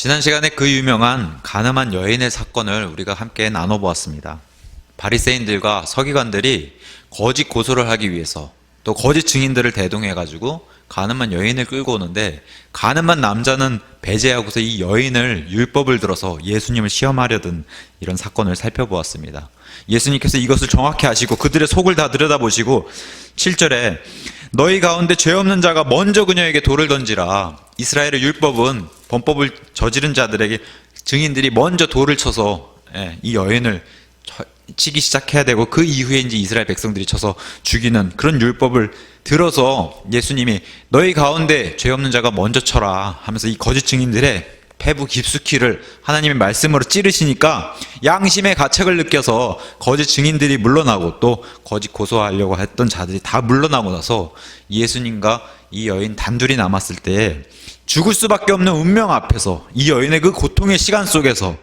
지난 시간에 그 유명한 가늠한 여인의 사건을 우리가 함께 나눠보았습니다. 바리새인들과 서기관들이 거짓 고소를 하기 위해서 또 거짓 증인들을 대동해가지고 가늠한 여인을 끌고 오는데, 가늠한 남자는 배제하고서 이 여인을 율법을 들어서 예수님을 시험하려던 이런 사건을 살펴보았습니다. 예수님께서 이것을 정확히 아시고 그들의 속을 다 들여다보시고 7절에 너희 가운데 죄 없는 자가 먼저 그녀에게 돌을 던지라. 이스라엘의 율법은 범법을 저지른 자들에게 증인들이 먼저 돌을 쳐서 이 여인을 치기 시작해야 되고, 그 이후에 이제 이스라엘 백성들이 쳐서 죽이는 그런 율법을 들어서 예수님이 너희 가운데 죄 없는 자가 먼저 쳐라 하면서 이 거짓 증인들의 폐부 깊숙이를 하나님의 말씀으로 찌르시니까 양심의 가책을 느껴서 거짓 증인들이 물러나고 또 거짓 고소하려고 했던 자들이 다 물러나고 나서 예수님과 이 여인 단둘이 남았을 때 죽을 수밖에 없는 운명 앞에서 이 여인의 그 고통의 시간 속에서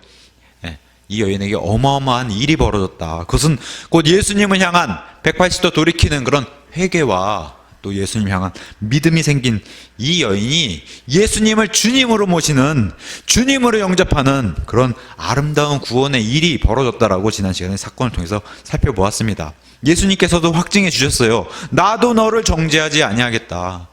이 여인에게 어마어마한 일이 벌어졌다. 그것은 곧 예수님을 향한 180도 돌이키는 그런 회개와 또 예수님 향한 믿음이 생긴 이 여인이 예수님을 주님으로 모시는, 주님으로 영접하는 그런 아름다운 구원의 일이 벌어졌다라고 지난 시간에 사건을 통해서 살펴보았습니다. 예수님께서도 확증해 주셨어요. 나도 너를 정죄하지 아니하겠다.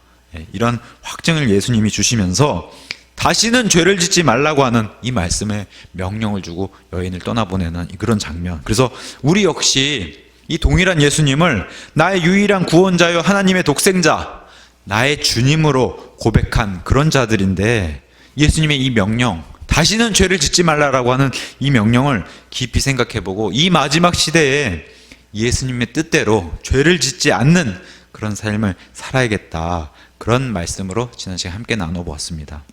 이런 확증을 예수님이 주시면서 다시는 죄를 짓지 말라고 하는 이 말씀에 명령을 주고 여인을 떠나보내는 그런 장면. 그래서 우리 역시 이 동일한 예수님을 나의 유일한 구원자요 하나님의 독생자, 나의 주님으로 고백한 그런 자들인데, 예수님의 이 명령, 다시는 죄를 짓지 말라라고 하는 이 명령을 깊이 생각해보고 이 마지막 시대에 예수님의 뜻대로 죄를 짓지 않는 그런 삶을 살아야겠다, 그런 말씀으로 지난 시간에 함께 나눠보았습니다.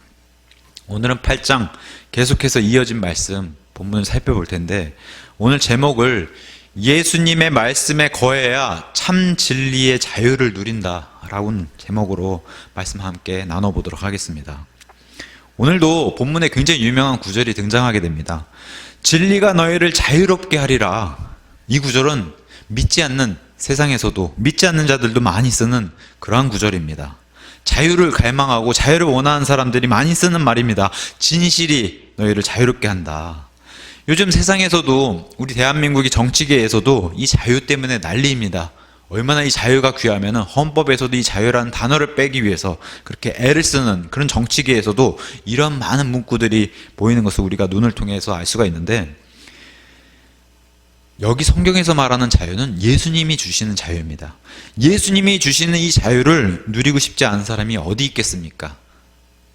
오늘은 8장 계속해서 이어진 말씀 본문을 살펴볼 텐데, 오늘 제목을 예수님의 말씀에 거해야 참 진리의 자유를 누린다라는 제목으로 말씀 함께 나눠보도록 하겠습니다. 오늘도 본문에 굉장히 유명한 구절이 등장하게 됩니다. 진리가 너희를 자유롭게 하리라. 이 구절은 믿지 않는 세상에서도, 믿지 않는 자들도 많이 쓰는 그러한 구절입니다. 자유를 갈망하고 자유를 원하는 사람들이 많이 쓰는 말입니다. 진실이 너희를 자유롭게 한다. 요즘 세상에서도, 우리 대한민국의 정치계에서도 이 자유 때문에 난리입니다. 얼마나 이 자유가 귀하면 헌법에서도 이 자유라는 단어를 빼기 위해서 그렇게 애를 쓰는 그런 정치계에서도 이런 많은 문구들이 보이는 것을 우리가 눈을 통해서 알 수가 있는데, 여기 성경에서 말하는 자유는 예수님이 주시는 자유입니다. 예수님이 주시는 이 자유를 누리고 싶지 않은 사람이 어디 있겠습니까?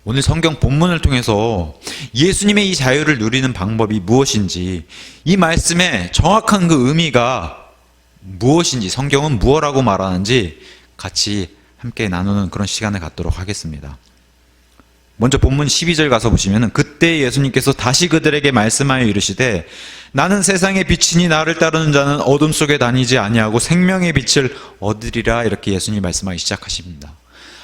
오늘 성경 본문을 통해서 예수님의 이 자유를 누리는 방법이 무엇인지, 이 말씀의 정확한 그 의미가 무엇인지, 성경은 무엇이라고 말하는지 같이 함께 나누는 그런 시간을 갖도록 하겠습니다. 먼저 본문 12절 가서 보시면, 그때 예수님께서 다시 그들에게 말씀하여 이르시되 나는 세상의 빛이니 나를 따르는 자는 어둠 속에 다니지 아니하고 생명의 빛을 얻으리라. 이렇게 예수님이 말씀하기 시작하십니다.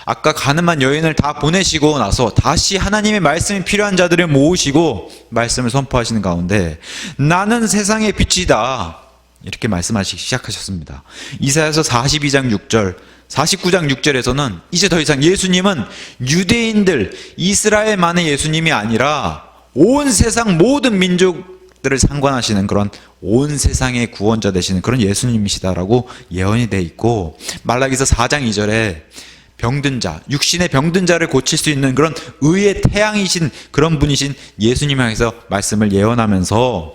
아까 가늠한 여인을 다 보내시고 나서 다시 하나님의 말씀이 필요한 자들을 모으시고 말씀을 선포하시는 가운데 나는 세상의 빛이다, 이렇게 말씀하시기 시작하셨습니다. 이사야서 42장 6절, 49장 6절에서는 이제 더 이상 예수님은 유대인들, 이스라엘만의 예수님이 아니라 온 세상 모든 민족들을 상관하시는 그런 온 세상의 구원자 되시는 그런 예수님이시다라고 예언이 되어 있고, 말라기서 4장 2절에 병든 자, 육신의 병든 자를 고칠 수 있는 그런 의의 태양이신 그런 분이신 예수님 향해서 말씀을 예언하면서,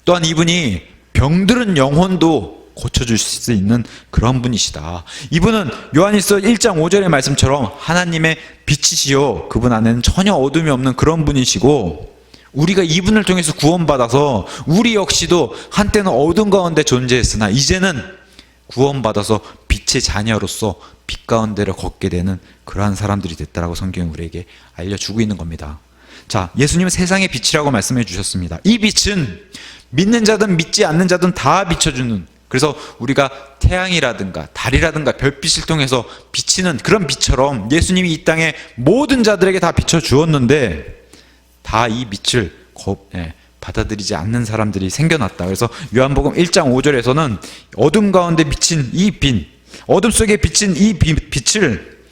또한 이분이 병들은 영혼도 고쳐줄 수 있는 그런 분이시다. 이분은 요한일서 1장 5절의 말씀처럼 하나님의 빛이시요, 그분 안에는 전혀 어둠이 없는 그런 분이시고, 우리가 이분을 통해서 구원받아서 우리 역시도 한때는 어둠 가운데 존재했으나 이제는 구원받아서 빛의 자녀로서 빛 가운데를 걷게 되는 그러한 사람들이 됐다라고 성경이 우리에게 알려주고 있는 겁니다. 자, 예수님은 세상의 빛이라고 말씀해 주셨습니다. 이 빛은 믿는 자든 믿지 않는 자든 다 비춰주는, 그래서 우리가 태양이라든가 달이라든가 별빛을 통해서 비치는 그런 빛처럼 예수님이 이 땅에 모든 자들에게 다 비춰주었는데 다 이 빛을 받아들이지 않는 사람들이 생겨났다. 그래서 요한복음 1장 5절에서는 어둠 가운데 비친 이 빛, 어둠 속에 비친 이 빛을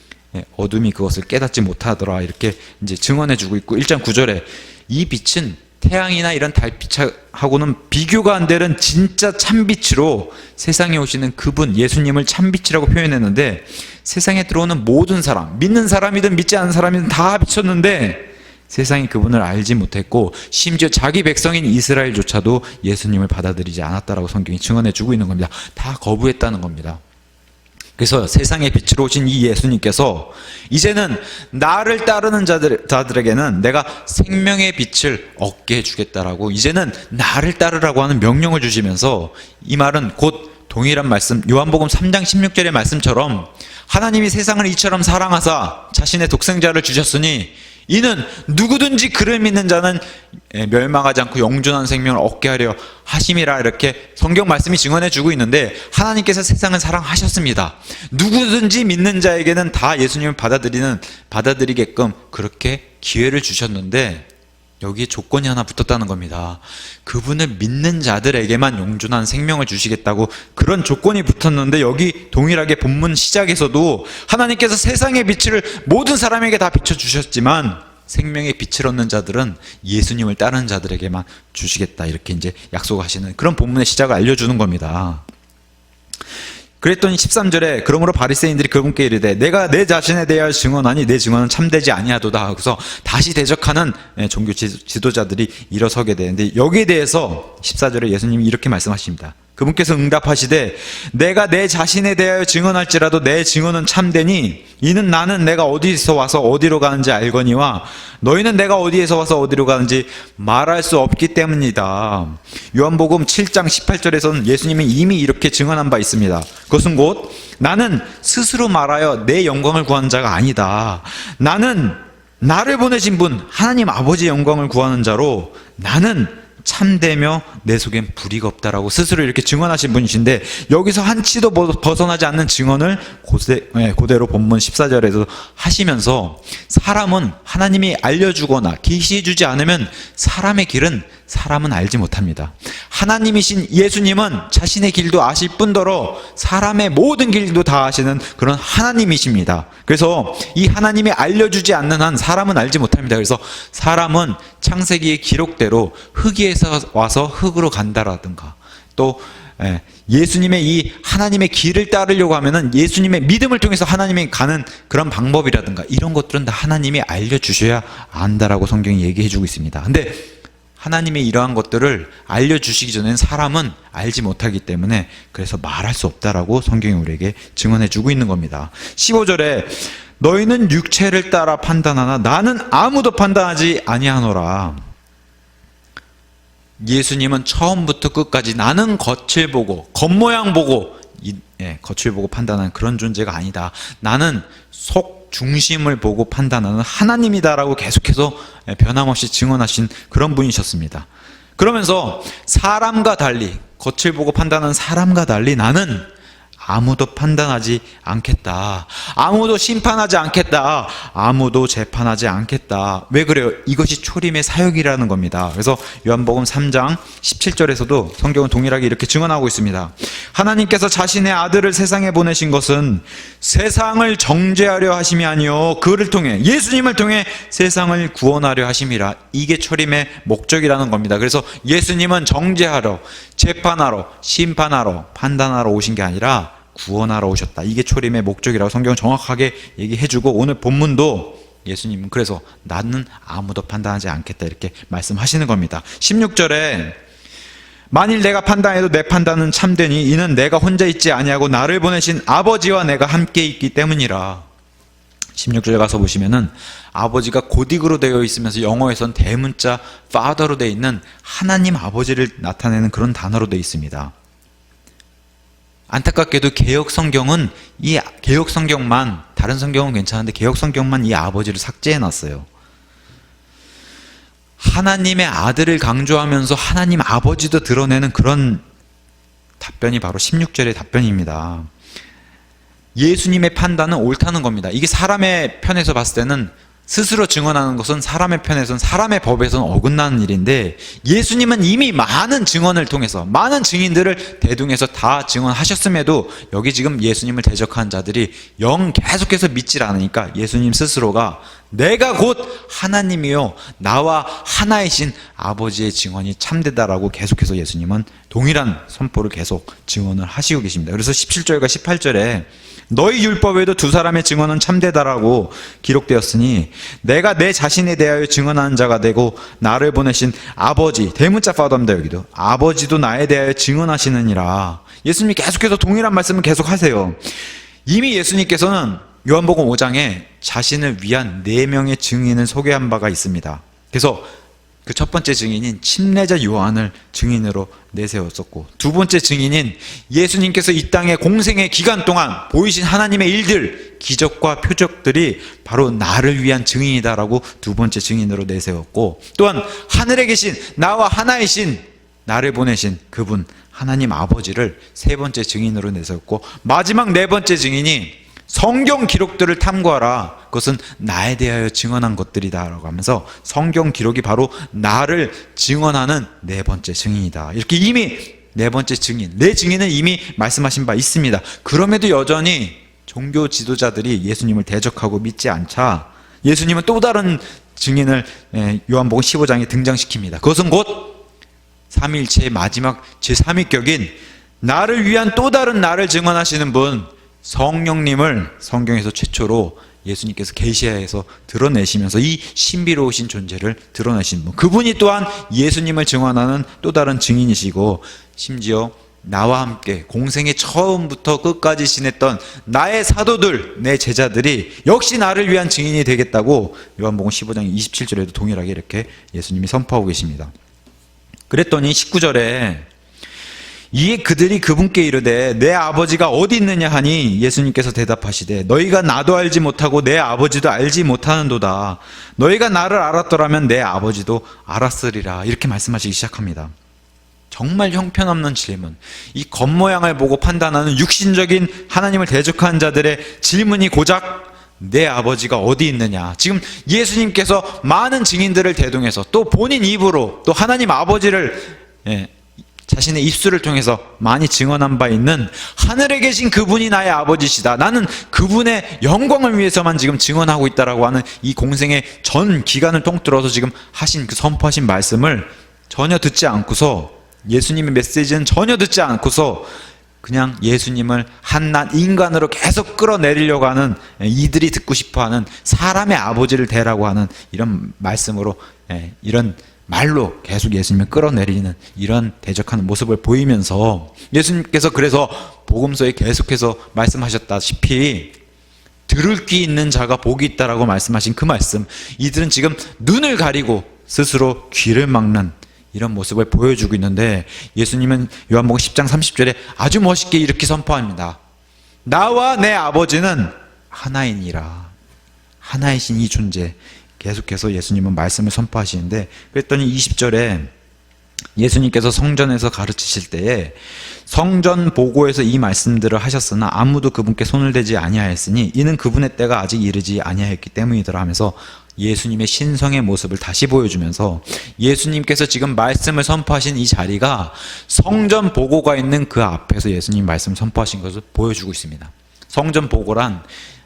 어둠이 그것을 깨닫지 못하더라 이렇게 이제 증언해주고 있고 1장 9절에 이 빛은 태양이나 이런 달빛하고는 비교가 안 되는 진짜 참빛으로 세상에 오시는 그분 예수님을 참빛이라고 표현했는데 세상에 들어오는 모든 사람, 믿는 사람이든 믿지 않는 사람이든 다 비쳤는데 세상이 그분을 알지 못했고 심지어 자기 백성인 이스라엘조차도 예수님을 받아들이지 않았다라고 성경이 증언해주고 있는 겁니다. 다 거부했다는 겁니다. 그래서 세상의 빛으로 오신 이 예수님께서 이제는 나를 따르는 자들에게는 내가 생명의 빛을 얻게 해주겠다라고 이제는 나를 따르라고 하는 명령을 주시면서 이 말은 곧 동일한 말씀 요한복음 3장 16절의 말씀처럼 하나님이 세상을 이처럼 사랑하사 자신의 독생자를 주셨으니 이는 누구든지 그를 믿는 자는 멸망하지 않고 영존한 생명을 얻게 하려 하심이라 이렇게 성경 말씀이 증언해 주고 있는데 하나님께서 세상을 사랑하셨습니다. 누구든지 믿는 자에게는 다 예수님을 받아들이게끔 그렇게 기회를 주셨는데 여기에 조건이 하나 붙었다는 겁니다. 그분을 믿는 자들에게만 영존한 생명을 주시겠다고 그런 조건이 붙었는데 여기 동일하게 본문 시작에서도 하나님께서 세상의 빛을 모든 사람에게 다 비춰주셨지만 생명의 빛을 얻는 자들은 예수님을 따르는 자들에게만 주시겠다 이렇게 이제 약속하시는 그런 본문의 시작을 알려주는 겁니다. 그랬더니 13절에 그러므로 바리새인들이 그분께 이르되 내가 내 자신에 대하여 증언하니 내 증언은 참되지 아니하도다 하고서 다시 대적하는 종교 지도자들이 일어서게 되는데 여기에 대해서 14절에 예수님이 이렇게 말씀하십니다. 그분께서 응답하시되 내가 내 자신에 대하여 증언할지라도 내 증언은 참되니 이는 나는 내가 어디서 와서 어디로 가는지 알거니와 너희는 내가 어디에서 와서 어디로 가는지 말할 수 없기 때문이다. 요한복음 7장 18절에서는 예수님이 이미 이렇게 증언한 바 있습니다. 그것은 곧 나는 스스로 말하여 내 영광을 구하는 자가 아니다. 나는 나를 보내신 분 하나님 아버지의 영광을 구하는 자로 나는 참되며 내 속엔 불의가 없다라고 스스로 이렇게 증언하신 분이신데 여기서 한치도 벗어나지 않는 증언을 그대로 본문 14절에서 하시면서 사람은 하나님이 알려주거나 계시해주지 않으면 사람의 길은 사람은 알지 못합니다. 하나님이신 예수님은 자신의 길도 아실 뿐더러 사람의 모든 길도 다 아시는 그런 하나님이십니다. 그래서 이 하나님이 알려주지 않는 한 사람은 알지 못합니다. 그래서 사람은 창세기의 기록대로 흙에서 와서 흙으로 간다라든가 또 예수님의 이 하나님의 길을 따르려고 하면은 예수님의 믿음을 통해서 하나님이 가는 그런 방법이라든가 이런 것들은 다 하나님이 알려주셔야 안다라고 성경이 얘기해주고 있습니다. 근데 하나님의 이러한 것들을 알려주시기 전에는 사람은 알지 못하기 때문에 그래서 말할 수 없다라고 성경이 우리에게 증언해주고 있는 겁니다. 15절에 너희는 육체를 따라 판단하나 나는 아무도 판단하지 아니하노라. 예수님은 처음부터 끝까지 나는 겉을 보고 겉모양 보고 겉을 보고 판단하는 그런 존재가 아니다. 나는 속 중심을 보고 판단하는 하나님이다라고 계속해서 변함없이 증언하신 그런 분이셨습니다. 그러면서 사람과 달리 겉을 보고 판단하는 사람과 달리 나는 아무도 판단하지 않겠다. 아무도 심판하지 않겠다. 아무도 재판하지 않겠다. 왜 그래요? 이것이 초림의 사역이라는 겁니다. 그래서 요한복음 3장 17절에서도 성경은 동일하게 이렇게 증언하고 있습니다. 하나님께서 자신의 아들을 세상에 보내신 것은 세상을 정죄하려 하심이 아니요 그를 통해 예수님을 통해 세상을 구원하려 하심이라. 이게 초림의 목적이라는 겁니다. 그래서 예수님은 정죄하러, 재판하러, 심판하러, 판단하러 오신 게 아니라 구원하러 오셨다. 이게 초림의 목적이라고 성경은 정확하게 얘기해주고 오늘 본문도 예수님은 그래서 나는 아무도 판단하지 않겠다 이렇게 말씀하시는 겁니다. 16절에 만일 내가 판단해도 내 판단은 참되니 이는 내가 혼자 있지 아니하고 나를 보내신 아버지와 내가 함께 있기 때문이라. 16절에 가서 보시면은 아버지가 고딕으로 되어 있으면서 영어에선 대문자 father로 되어 있는 하나님 아버지를 나타내는 그런 단어로 되어 있습니다. 안타깝게도 개역 성경은 이 개역 성경만, 다른 성경은 괜찮은데 개역 성경만 이 아버지를 삭제해 놨어요. 하나님의 아들을 강조하면서 하나님 아버지도 드러내는 그런 답변이 바로 16절의 답변입니다. 예수님의 판단은 옳다는 겁니다. 이게 사람의 편에서 봤을 때는 스스로 증언하는 것은 사람의 편에선 사람의 법에서는 어긋나는 일인데, 예수님은 이미 많은 증언을 통해서 많은 증인들을 대동해서 다 증언하셨음에도 여기 지금 예수님을 대적하는 자들이 영 계속해서 믿질 않으니까 예수님 스스로가 내가 곧 하나님이요 나와 하나이신 아버지의 증언이 참되다라고 계속해서 예수님은 동일한 선포를 계속 증언을 하시고 계십니다. 그래서 17절과 18절에 너희 율법에도 두 사람의 증언은 참되다라고 기록되었으니 내가 내 자신에 대하여 증언하는 자가 되고 나를 보내신 아버지, 대문자 파더입니다. 여기도 아버지도 나에 대하여 증언하시느니라. 예수님이 계속해서 동일한 말씀을 계속 하세요. 이미 예수님께서는 요한복음 5장에 자신을 위한 4명의 증인을 소개한 바가 있습니다. 그래서 그 첫 번째 증인인 침례자 요한을 증인으로 내세웠었고, 두 번째 증인인 예수님께서 이 땅의 공생의 기간 동안 보이신 하나님의 일들, 기적과 표적들이 바로 나를 위한 증인이다라고 두 번째 증인으로 내세웠고, 또한 하늘에 계신 나와 하나이신 나를 보내신 그분 하나님 아버지를 세 번째 증인으로 내세웠고, 마지막 네 번째 증인이 성경 기록들을 탐구하라. 그것은 나에 대하여 증언한 것들이다 라고 하면서 성경 기록이 바로 나를 증언하는 네 번째 증인이다. 이렇게 이미 네 번째 증인, 네 증인은 이미 말씀하신 바 있습니다. 그럼에도 여전히 종교 지도자들이 예수님을 대적하고 믿지 않자 예수님은 또 다른 증인을 요한복음 15장에 등장시킵니다. 그것은 곧 삼위일체의 마지막 제3위격인 나를 위한 또 다른 나를 증언하시는 분, 성령님을 성경에서 최초로 예수님께서 계시해서 드러내시면서 이 신비로우신 존재를 드러내신 분, 그분이 또한 예수님을 증언하는 또 다른 증인이시고, 심지어 나와 함께 공생의 처음부터 끝까지 지냈던 나의 사도들, 내 제자들이 역시 나를 위한 증인이 되겠다고 요한복음 15장 27절에도 동일하게 이렇게 예수님이 선포하고 계십니다. 그랬더니 19절에 이에 그들이 그분께 이르되 내 아버지가 어디 있느냐 하니 예수님께서 대답하시되 너희가 나도 알지 못하고 내 아버지도 알지 못하는도다. 너희가 나를 알았더라면 내 아버지도 알았으리라. 이렇게 말씀하시기 시작합니다. 정말 형편없는 질문, 이 겉모양을 보고 판단하는 육신적인 하나님을 대적하는 자들의 질문이 고작 내 아버지가 어디 있느냐. 지금 예수님께서 많은 증인들을 대동해서 또 본인 입으로 또 하나님 아버지를 자신의 입술을 통해서 많이 증언한 바 있는 하늘에 계신 그분이 나의 아버지시다. 나는 그분의 영광을 위해서만 지금 증언하고 있다라고 하는 이 공생의 전 기간을 통틀어서 지금 하신 그 선포하신 말씀을 전혀 듣지 않고서, 예수님의 메시지는 전혀 듣지 않고서 그냥 예수님을 한낱 인간으로 계속 끌어내리려고 하는, 이들이 듣고 싶어하는 사람의 아버지를 대라고 하는 이런 말씀으로, 이런 말로 계속 예수님을 끌어내리는 이런 대적하는 모습을 보이면서 예수님께서 그래서 복음서에 계속해서 말씀하셨다시피 들을 귀 있는 자가 복이 있다라고 말씀하신 그 말씀, 이들은 지금 눈을 가리고 스스로 귀를 막는 이런 모습을 보여주고 있는데, 예수님은 요한복음 10장 30절에 아주 멋있게 이렇게 선포합니다. 나와 내 아버지는 하나이니라. 하나이신 이 존재, 계속해서 예수님은 말씀을 선포하시는데, 그랬더니 20절에 예수님께서 성전에서 가르치실 때에 성전 보고에서 이 말씀들을 하셨으나 아무도 그분께 손을 대지 아니하였으니 이는 그분의 때가 아직 이르지 아니하였기 때문이더라 하면서 예수님의 신성의 모습을 다시 보여주면서, 예수님께서 지금 말씀을 선포하신 이 자리가 성전 보고가 있는 그 앞에서 예수님 말씀 선포하신 것을 보여주고 있습니다. 성전 보고란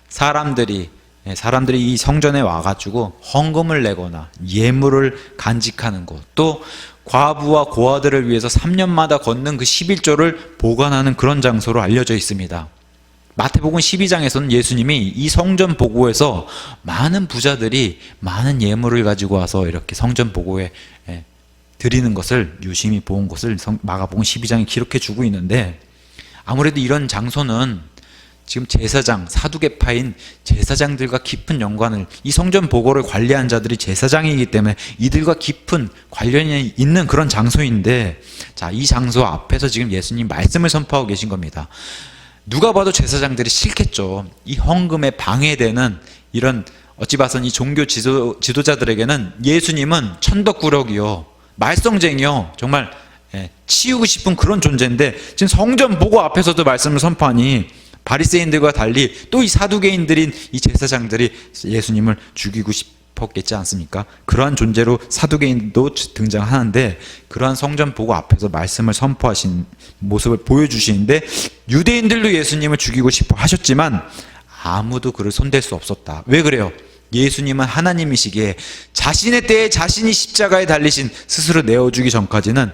사람들이 이 성전에 와가지고 헌금을 내거나 예물을 간직하는 곳, 또 과부와 고아들을 위해서 3년마다 걷는 그 11조를 보관하는 그런 장소로 알려져 있습니다. 마태복음 12장에서는 예수님이 이 성전 보고에서 많은 부자들이 많은 예물을 가지고 와서 이렇게 성전 보고에 드리는 것을 유심히 본 것을 마가복음 12장에 기록해 주고 있는데, 아무래도 이런 장소는 지금 제사장, 사두개파인 제사장들과 깊은 연관을, 이 성전 보고를 관리한 자들이 제사장이기 때문에 이들과 깊은 관련이 있는 그런 장소인데, 자, 이 장소 앞에서 지금 예수님 말씀을 선포하고 계신 겁니다. 누가 봐도 제사장들이 싫겠죠. 이 헌금에 방해되는 이런, 어찌 봐선 이 종교 지도자들에게는 예수님은 천덕꾸러기요, 말썽쟁이요, 정말 치우고 싶은 그런 존재인데 지금 성전 보고 앞에서도 말씀을 선포하니 바리새인들과 달리 또 이 사두개인들인 이 제사장들이 예수님을 죽이고 싶었겠지 않습니까? 그러한 존재로 사두개인도 등장하는데, 그러한 성전 보고 앞에서 말씀을 선포하신 모습을 보여주시는데, 유대인들도 예수님을 죽이고 싶어 하셨지만 아무도 그를 손댈 수 없었다. 왜 그래요? 예수님은 하나님이시기에 자신의 때에 자신이 십자가에 달리신 스스로 내어주기 전까지는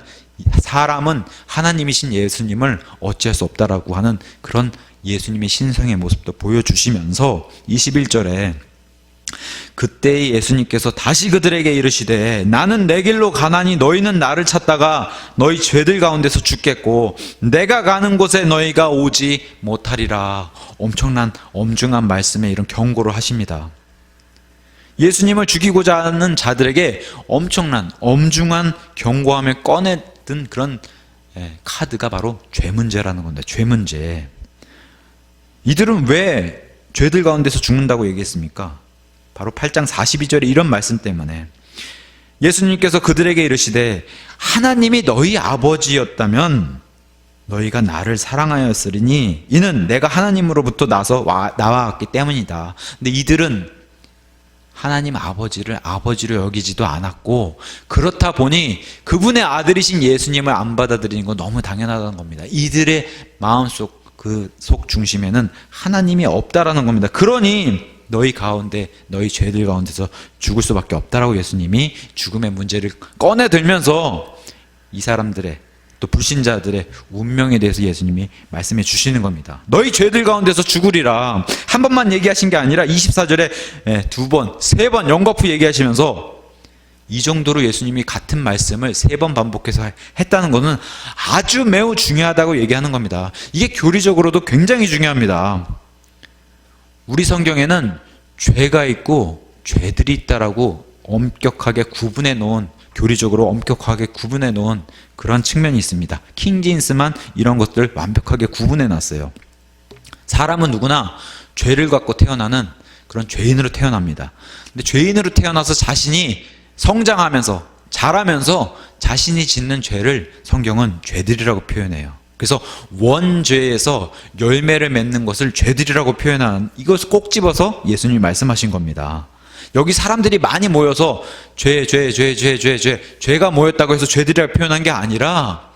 사람은 하나님이신 예수님을 어찌할 수 없다라고 하는 그런 예수님의 신성의 모습도 보여주시면서 21절에 그때 예수님께서 다시 그들에게 이르시되 나는 내 길로 가나니 너희는 나를 찾다가 너희 죄들 가운데서 죽겠고 내가 가는 곳에 너희가 오지 못하리라. 엄청난 엄중한 말씀에 이런 경고를 하십니다. 예수님을 죽이고자 하는 자들에게 엄청난 엄중한 경고함을 꺼내든 그런 카드가 바로 죄 문제라는 건데, 죄 문제. 이들은 왜 죄들 가운데서 죽는다고 얘기했습니까? 바로 8장 42절에 이런 말씀 때문에 예수님께서 그들에게 이르시되 하나님이 너희 아버지였다면 너희가 나를 사랑하였으리니 이는 내가 하나님으로부터 나와왔기 때문이다. 근데 이들은 하나님 아버지를 아버지로 여기지도 않았고, 그렇다 보니 그분의 아들이신 예수님을 안 받아들이는 건 너무 당연하다는 겁니다. 이들의 마음속 그 속 중심에는 하나님이 없다라는 겁니다. 그러니 너희 가운데, 너희 죄들 가운데서 죽을 수밖에 없다라고 예수님이 죽음의 문제를 꺼내들면서 이 사람들의, 또 불신자들의 운명에 대해서 예수님이 말씀해 주시는 겁니다. 너희 죄들 가운데서 죽으리라. 한 번만 얘기하신 게 아니라 24절에 두 번, 세 번 연거푸 얘기하시면서 이 정도로 예수님이 같은 말씀을 세 번 반복해서 했다는 것은 아주 매우 중요하다고 얘기하는 겁니다. 이게 교리적으로도 굉장히 중요합니다. 우리 성경에는 죄가 있고 죄들이 있다라고 엄격하게 구분해 놓은, 교리적으로 엄격하게 구분해 놓은 그런 측면이 있습니다. 킹제임스만 이런 것들 완벽하게 구분해 놨어요. 사람은 누구나 죄를 갖고 태어나는 그런 죄인으로 태어납니다. 근데 죄인으로 태어나서 자신이 성장하면서 자라면서 자신이 짓는 죄를 성경은 죄들이라고 표현해요. 그래서 원죄에서 열매를 맺는 것을 죄들이라고 표현하는, 이것을 꼭 집어서 예수님이 말씀하신 겁니다. 여기 사람들이 많이 모여서 죄가 모였다고 해서 죄들이라고 표현한 게 아니라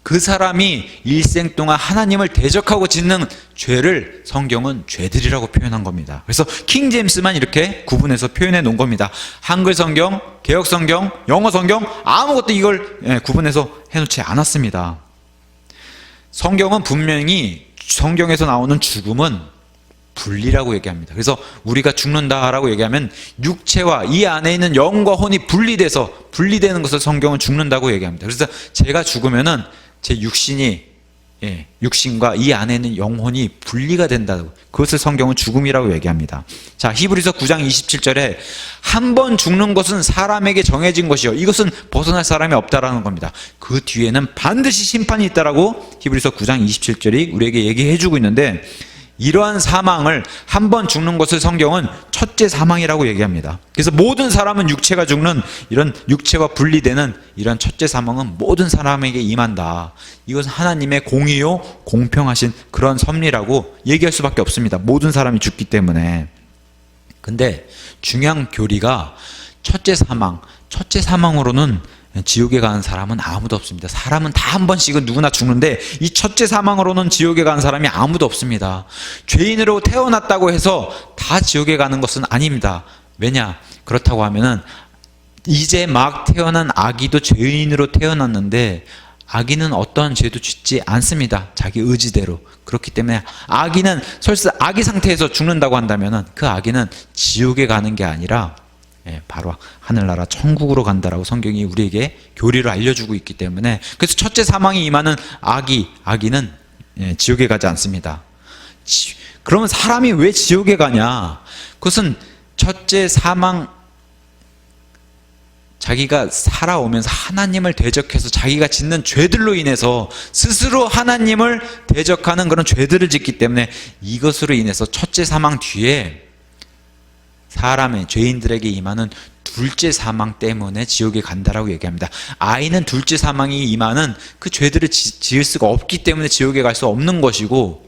그 사람이 일생 동안 하나님을 대적하고 짓는 죄를 성경은 죄들이라고 표현한 겁니다. 그래서 킹제임스만 이렇게 구분해서 표현해 놓은 겁니다. 한글 성경, 개역 성경, 영어 성경 아무것도 이걸 구분해서 해놓지 않았습니다. 성경은 분명히, 성경에서 나오는 죽음은 분리라고 얘기합니다. 그래서 우리가 죽는다라고 얘기하면 육체와 이 안에 있는 영과 혼이 분리되는 것을 성경은 죽는다고 얘기합니다. 그래서 제가 죽으면은 제 육신과 이 안에 있는 영혼이 분리가 된다고, 그것을 성경은 죽음이라고 얘기합니다. 자, 히브리서 9장 27절에 한 번 죽는 것은 사람에게 정해진 것이요 이것은 벗어날 사람이 없다라는 겁니다. 그 뒤에는 반드시 심판이 있다라고 히브리서 9장 27절이 우리에게 얘기해 주고 있는데, 이러한 사망을, 한 번 죽는 것을 성경은 첫째 사망이라고 얘기합니다. 그래서 모든 사람은 육체가 죽는, 이런 육체와 분리되는 이런 첫째 사망은 모든 사람에게 임한다. 이것은 하나님의 공의요 공평하신 그런 섭리라고 얘기할 수밖에 없습니다. 모든 사람이 죽기 때문에. 근데 중요한 교리가 첫째 사망으로는 지옥에 가는 사람은 아무도 없습니다. 사람은 다 한 번씩은 누구나 죽는데 이 첫째 사망으로는 지옥에 가는 사람이 아무도 없습니다. 죄인으로 태어났다고 해서 다 지옥에 가는 것은 아닙니다. 왜냐? 그렇다고 하면은 이제 막 태어난 아기도 죄인으로 태어났는데 아기는 어떠한 죄도 짓지 않습니다. 자기 의지대로. 그렇기 때문에 아기는 설사 아기 상태에서 죽는다고 한다면은 그 아기는 지옥에 가는 게 아니라 바로 하늘나라 천국으로 간다라고 성경이 우리에게 교리를 알려주고 있기 때문에, 그래서 첫째 사망이 임하는 아기는 지옥에 가지 않습니다. 그러면 사람이 왜 지옥에 가냐? 그것은 첫째 사망, 자기가 살아오면서 하나님을 대적해서 자기가 짓는 죄들로 인해서 스스로 하나님을 대적하는 그런 죄들을 짓기 때문에, 이것으로 인해서 첫째 사망 뒤에 사람의, 죄인들에게 임하는 둘째 사망 때문에 지옥에 간다라고 얘기합니다. 아이는 둘째 사망이 임하는 그 죄들을 지을 수가 없기 때문에 지옥에 갈 수 없는 것이고,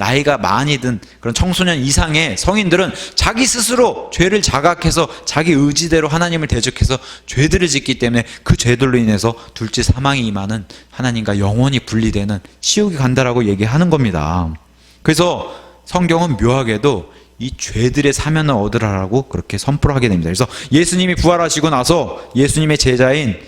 나이가 많이 든 그런 청소년 이상의 성인들은 자기 스스로 죄를 자각해서 자기 의지대로 하나님을 대적해서 죄들을 짓기 때문에 그 죄들로 인해서 둘째 사망이 임하는, 하나님과 영원히 분리되는 지옥에 간다라고 얘기하는 겁니다. 그래서 성경은 묘하게도 이 죄들의 사면을 얻으라라고 그렇게 선포를 하게 됩니다. 그래서 예수님이 부활하시고 나서 예수님의 제자인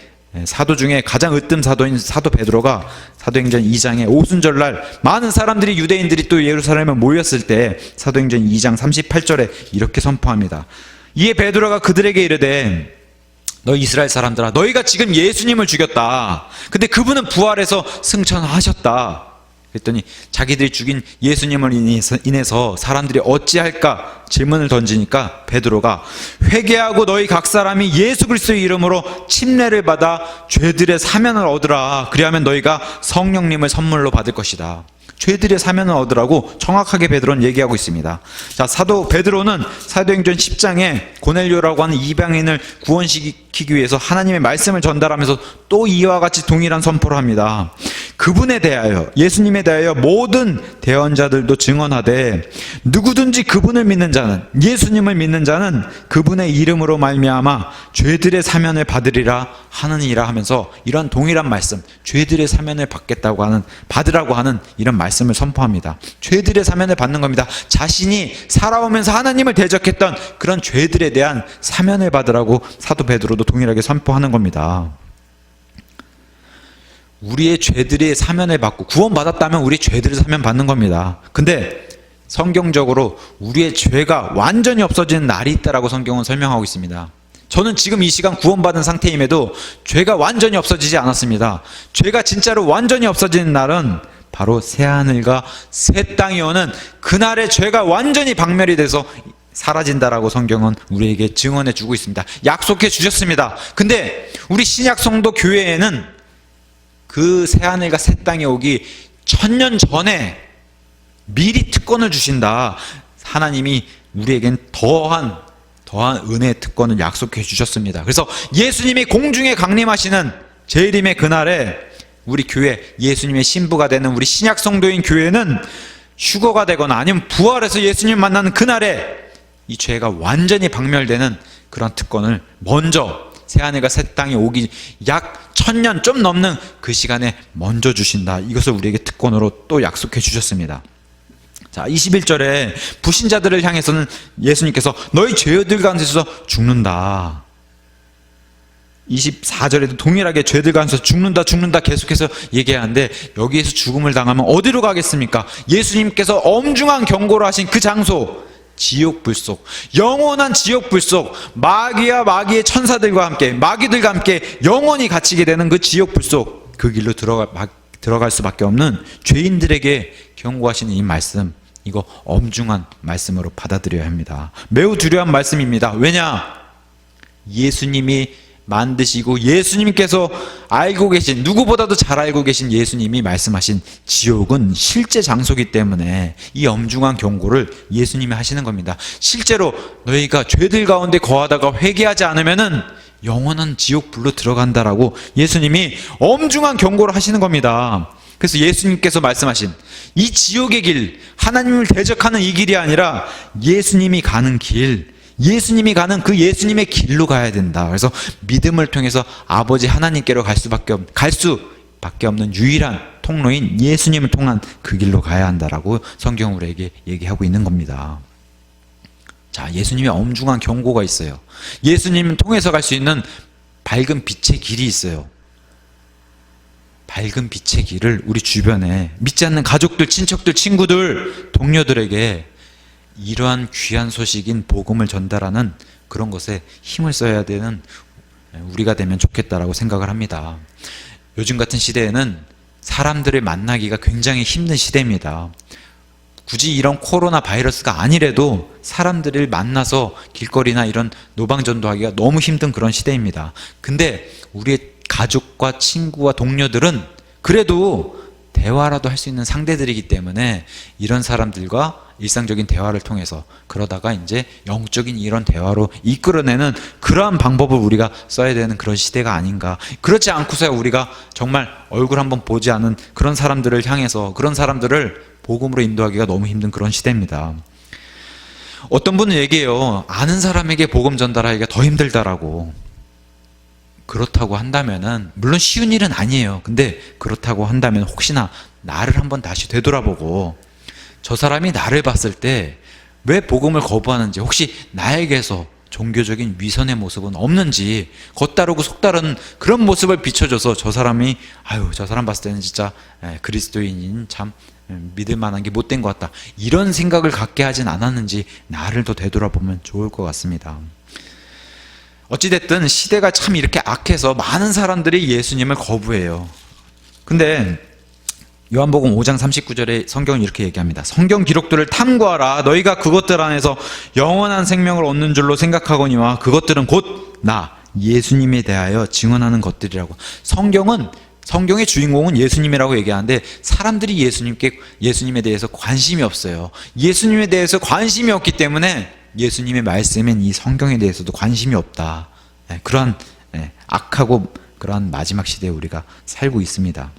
사도 중에 가장 으뜸 사도인 사도 베드로가 사도행전 2장에 오순절날 많은 사람들이, 유대인들이 또 예루살렘에 모였을 때 사도행전 2장 38절에 이렇게 선포합니다. 이에 베드로가 그들에게 이르되 너 이스라엘 사람들아, 너희가 지금 예수님을 죽였다. 근데 그분은 부활해서 승천하셨다. 그랬더니 자기들이 죽인 예수님을 인해서 사람들이 어찌할까 질문을 던지니까 베드로가 회개하고 너희 각 사람이 예수 그리스도의 이름으로 침례를 받아 죄들의 사면을 얻으라. 그리하면 너희가 성령님을 선물로 받을 것이다. 죄들의 사면을 얻으라고 정확하게 베드로는 얘기하고 있습니다. 자, 사도 베드로는 사도행전 10장에 고넬료라고 하는 이방인을 구원시키기 위해서 하나님의 말씀을 전달하면서 또 이와 같이 동일한 선포를 합니다. 그분에 대하여, 예수님에 대하여 모든 대언자들도 증언하되 누구든지 그분을 믿는 자는, 예수님을 믿는 자는 그분의 이름으로 말미암아 죄들의 사면을 받으리라 하느니라 하면서 이런 동일한 말씀, 죄들의 사면을 받으라고 하는 이런 말씀을 선포합니다. 죄들의 사면을 받는 겁니다. 자신이 살아오면서 하나님을 대적했던 그런 죄들에 대한 사면을 받으라고 사도 베드로도 동일하게 선포하는 겁니다. 우리의 죄들의 사면을 받고 구원받았다면 우리 죄들의 사면 받는 겁니다. 근데 성경적으로 우리의 죄가 완전히 없어지는 날이 있다라고 성경은 설명하고 있습니다. 저는 지금 이 시간 구원받은 상태임에도 죄가 완전히 없어지지 않았습니다. 죄가 진짜로 완전히 없어지는 날은 바로 새하늘과 새 땅이 오는 그날의 죄가 완전히 박멸이 돼서 사라진다라고 성경은 우리에게 증언해 주고 있습니다. 약속해 주셨습니다. 근데 우리 신약 성도 교회에는 그 새하늘과 새 땅이 오기 1000년 전에 미리 특권을 주신다. 하나님이 우리에겐 더한 은혜의 특권을 약속해 주셨습니다. 그래서 예수님이 공중에 강림하시는 재림의 그날에 우리 교회, 예수님의 신부가 되는 우리 신약 성도인 교회는 휴거가 되거나 아니면 부활해서 예수님 만나는 그날에 이 죄가 완전히 박멸되는 그런 특권을 먼저 새하늘과 새 땅이 오기 약 1000년 좀 넘는 그 시간에 먼저 주신다. 이것을 우리에게 특권으로 또 약속해 주셨습니다. 자, 21절에 불신자들을 향해서는 예수님께서 너희 죄들 가운데서 죽는다. 24절에도 동일하게 죄들 가운데서 죽는다 계속해서 얘기하는데 여기에서 죽음을 당하면 어디로 가겠습니까? 예수님께서 엄중한 경고를 하신 그 장소, 지옥 불속, 영원한 지옥 불속, 마귀와 마귀의 천사들과 함께, 마귀들과 함께 영원히 갇히게 되는 그 지옥 불속, 그 길로 들어갈 수밖에 없는 죄인들에게 경고하시는 이 말씀, 이거 엄중한 말씀으로 받아들여야 합니다. 매우 두려운 말씀입니다. 왜냐? 예수님이 만드시고 예수님께서 알고 계신, 누구보다도 잘 알고 계신 예수님이 말씀하신 지옥은 실제 장소이기 때문에 이 엄중한 경고를 예수님이 하시는 겁니다. 실제로 너희가 죄들 가운데 거하다가 회개하지 않으면은 영원한 지옥 불로 들어간다라고 예수님이 엄중한 경고를 하시는 겁니다. 그래서 예수님께서 말씀하신 이 지옥의 길, 하나님을 대적하는 이 길이 아니라 예수님이 가는 길, 예수님이 가는 그 예수님의 길로 가야 된다. 그래서 믿음을 통해서 아버지 하나님께로 갈 수밖에 없는 유일한 통로인 예수님을 통한 그 길로 가야 한다라고 성경 우리에게 얘기하고 있는 겁니다. 자, 예수님의 엄중한 경고가 있어요. 예수님을 통해서 갈 수 있는 밝은 빛의 길이 있어요. 밝은 빛의 길을 우리 주변에 믿지 않는 가족들, 친척들, 친구들, 동료들에게 이러한 귀한 소식인 복음을 전달하는 그런 것에 힘을 써야 되는 우리가 되면 좋겠다라고 생각을 합니다. 요즘 같은 시대에는 사람들을 만나기가 굉장히 힘든 시대입니다. 굳이 이런 코로나 바이러스가 아니래도 사람들을 만나서 길거리나 이런 노방전도 하기가 너무 힘든 그런 시대입니다. 근데 우리의 가족과 친구와 동료들은 그래도 대화라도 할 수 있는 상대들이기 때문에 이런 사람들과 일상적인 대화를 통해서 그러다가 이제 영적인 이런 대화로 이끌어내는 그러한 방법을 우리가 써야 되는 그런 시대가 아닌가. 그렇지 않고서야 우리가 정말 얼굴 한번 보지 않은 그런 사람들을 향해서 그런 사람들을 복음으로 인도하기가 너무 힘든 그런 시대입니다. 어떤 분은 얘기해요. 아는 사람에게 복음 전달하기가 더 힘들다라고. 그렇다고 한다면은, 물론 쉬운 일은 아니에요. 근데 그렇다고 한다면 혹시나 나를 한번 다시 되돌아보고, 저 사람이 나를 봤을 때 왜 복음을 거부하는지, 혹시 나에게서 종교적인 위선의 모습은 없는지, 겉다르고 속다른 그런 모습을 비춰줘서 저 사람이, 저 사람 봤을 때는 진짜 그리스도인인 참 믿을 만한 게 못된 것 같다, 이런 생각을 갖게 하진 않았는지 나를 더 되돌아보면 좋을 것 같습니다. 어찌됐든 시대가 참 이렇게 악해서 많은 사람들이 예수님을 거부해요. 근데 요한복음 5장 39절에 성경은 이렇게 얘기합니다. 성경 기록들을 탐구하라. 너희가 그것들 안에서 영원한 생명을 얻는 줄로 생각하거니와 그것들은 곧 나 예수님에 대하여 증언하는 것들이라고. 성경의 주인공은 예수님이라고 얘기하는데, 사람들이 예수님에 대해서 관심이 없어요. 예수님에 대해서 관심이 없기 때문에 예수님의 말씀인 이 성경에 대해서도 관심이 없다. 그러한 악하고 그러한 마지막 시대에 우리가 살고 있습니다.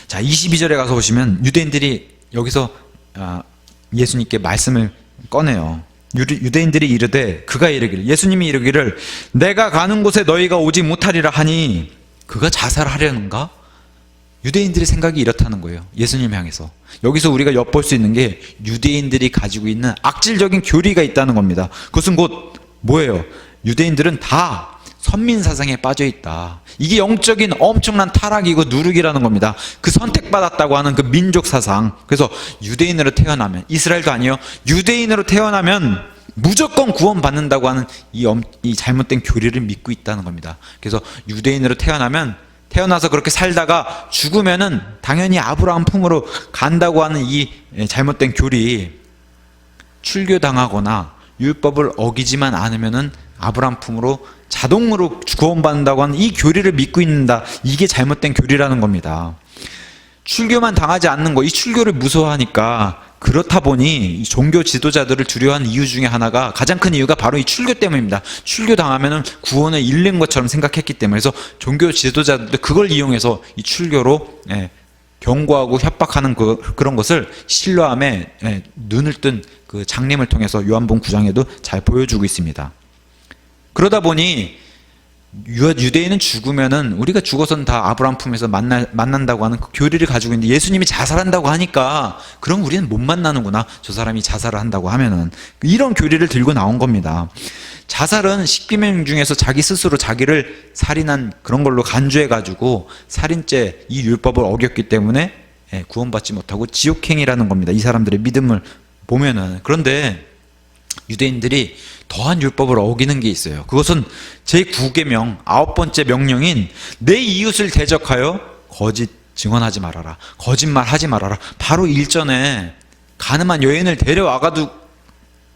자, 22절에 가서 보시면 유대인들이 여기서 예수님께 말씀을 꺼내요. 유대인들이 이르되, 그가 이르기를, 예수님이 이르기를, 내가 가는 곳에 너희가 오지 못하리라 하니, 그가 자살하려는가? 유대인들의 생각이 이렇다는 거예요. 예수님 향해서. 여기서 우리가 엿볼 수 있는 게 유대인들이 가지고 있는 악질적인 교리가 있다는 겁니다. 그것은 곧 뭐예요? 유대인들은 다 선민사상에 빠져있다. 이게 영적인 엄청난 타락이고 누룩이라는 겁니다. 그 선택받았다고 하는 그 민족사상. 그래서 유대인으로 태어나면, 이스라엘도 아니에요, 유대인으로 태어나면 무조건 구원받는다고 하는 이 잘못된 교리를 믿고 있다는 겁니다. 그래서 유대인으로 태어나서 그렇게 살다가 죽으면은 당연히 아브라함 품으로 간다고 하는 이 잘못된 교리, 출교당하거나 율법을 어기지만 않으면은 아브라함 품으로 자동으로 구원받는다고 하는 이 교리를 믿고 있는다. 이게 잘못된 교리라는 겁니다. 출교만 당하지 않는 거, 이 출교를 무서워하니까, 그렇다 보니 이 종교 지도자들을 두려워하는 이유 중에 하나가, 가장 큰 이유가 바로 이 출교 때문입니다. 출교 당하면은 구원을 잃는 것처럼 생각했기 때문에. 그래서 종교 지도자들도 그걸 이용해서 이 출교로 경고하고 협박하는 그런 것을 신뢰함에 눈을 뜬 그 장림을 통해서 요한복음 9장에도 잘 보여주고 있습니다. 그러다 보니 유대인은 죽으면은, 우리가 죽어서는 다 아브라함 품에서 만난다고 하는 그 교리를 가지고 있는데, 예수님이 자살한다고 하니까 그럼 우리는 못 만나는구나, 저 사람이 자살을 한다고 하면은. 이런 교리를 들고 나온 겁니다. 자살은 십계명 중에서 자기 스스로 자기를 살인한 그런 걸로 간주해 가지고 살인죄, 이 율법을 어겼기 때문에 구원받지 못하고 지옥행이라는 겁니다. 이 사람들의 믿음을 보면은. 그런데 유대인들이 더한 율법을 어기는 게 있어요. 그것은 제9계명 9번째 명령인 내 이웃을 대적하여 거짓 증언하지 말아라, 거짓말하지 말아라. 바로 일전에 가늠한 여인을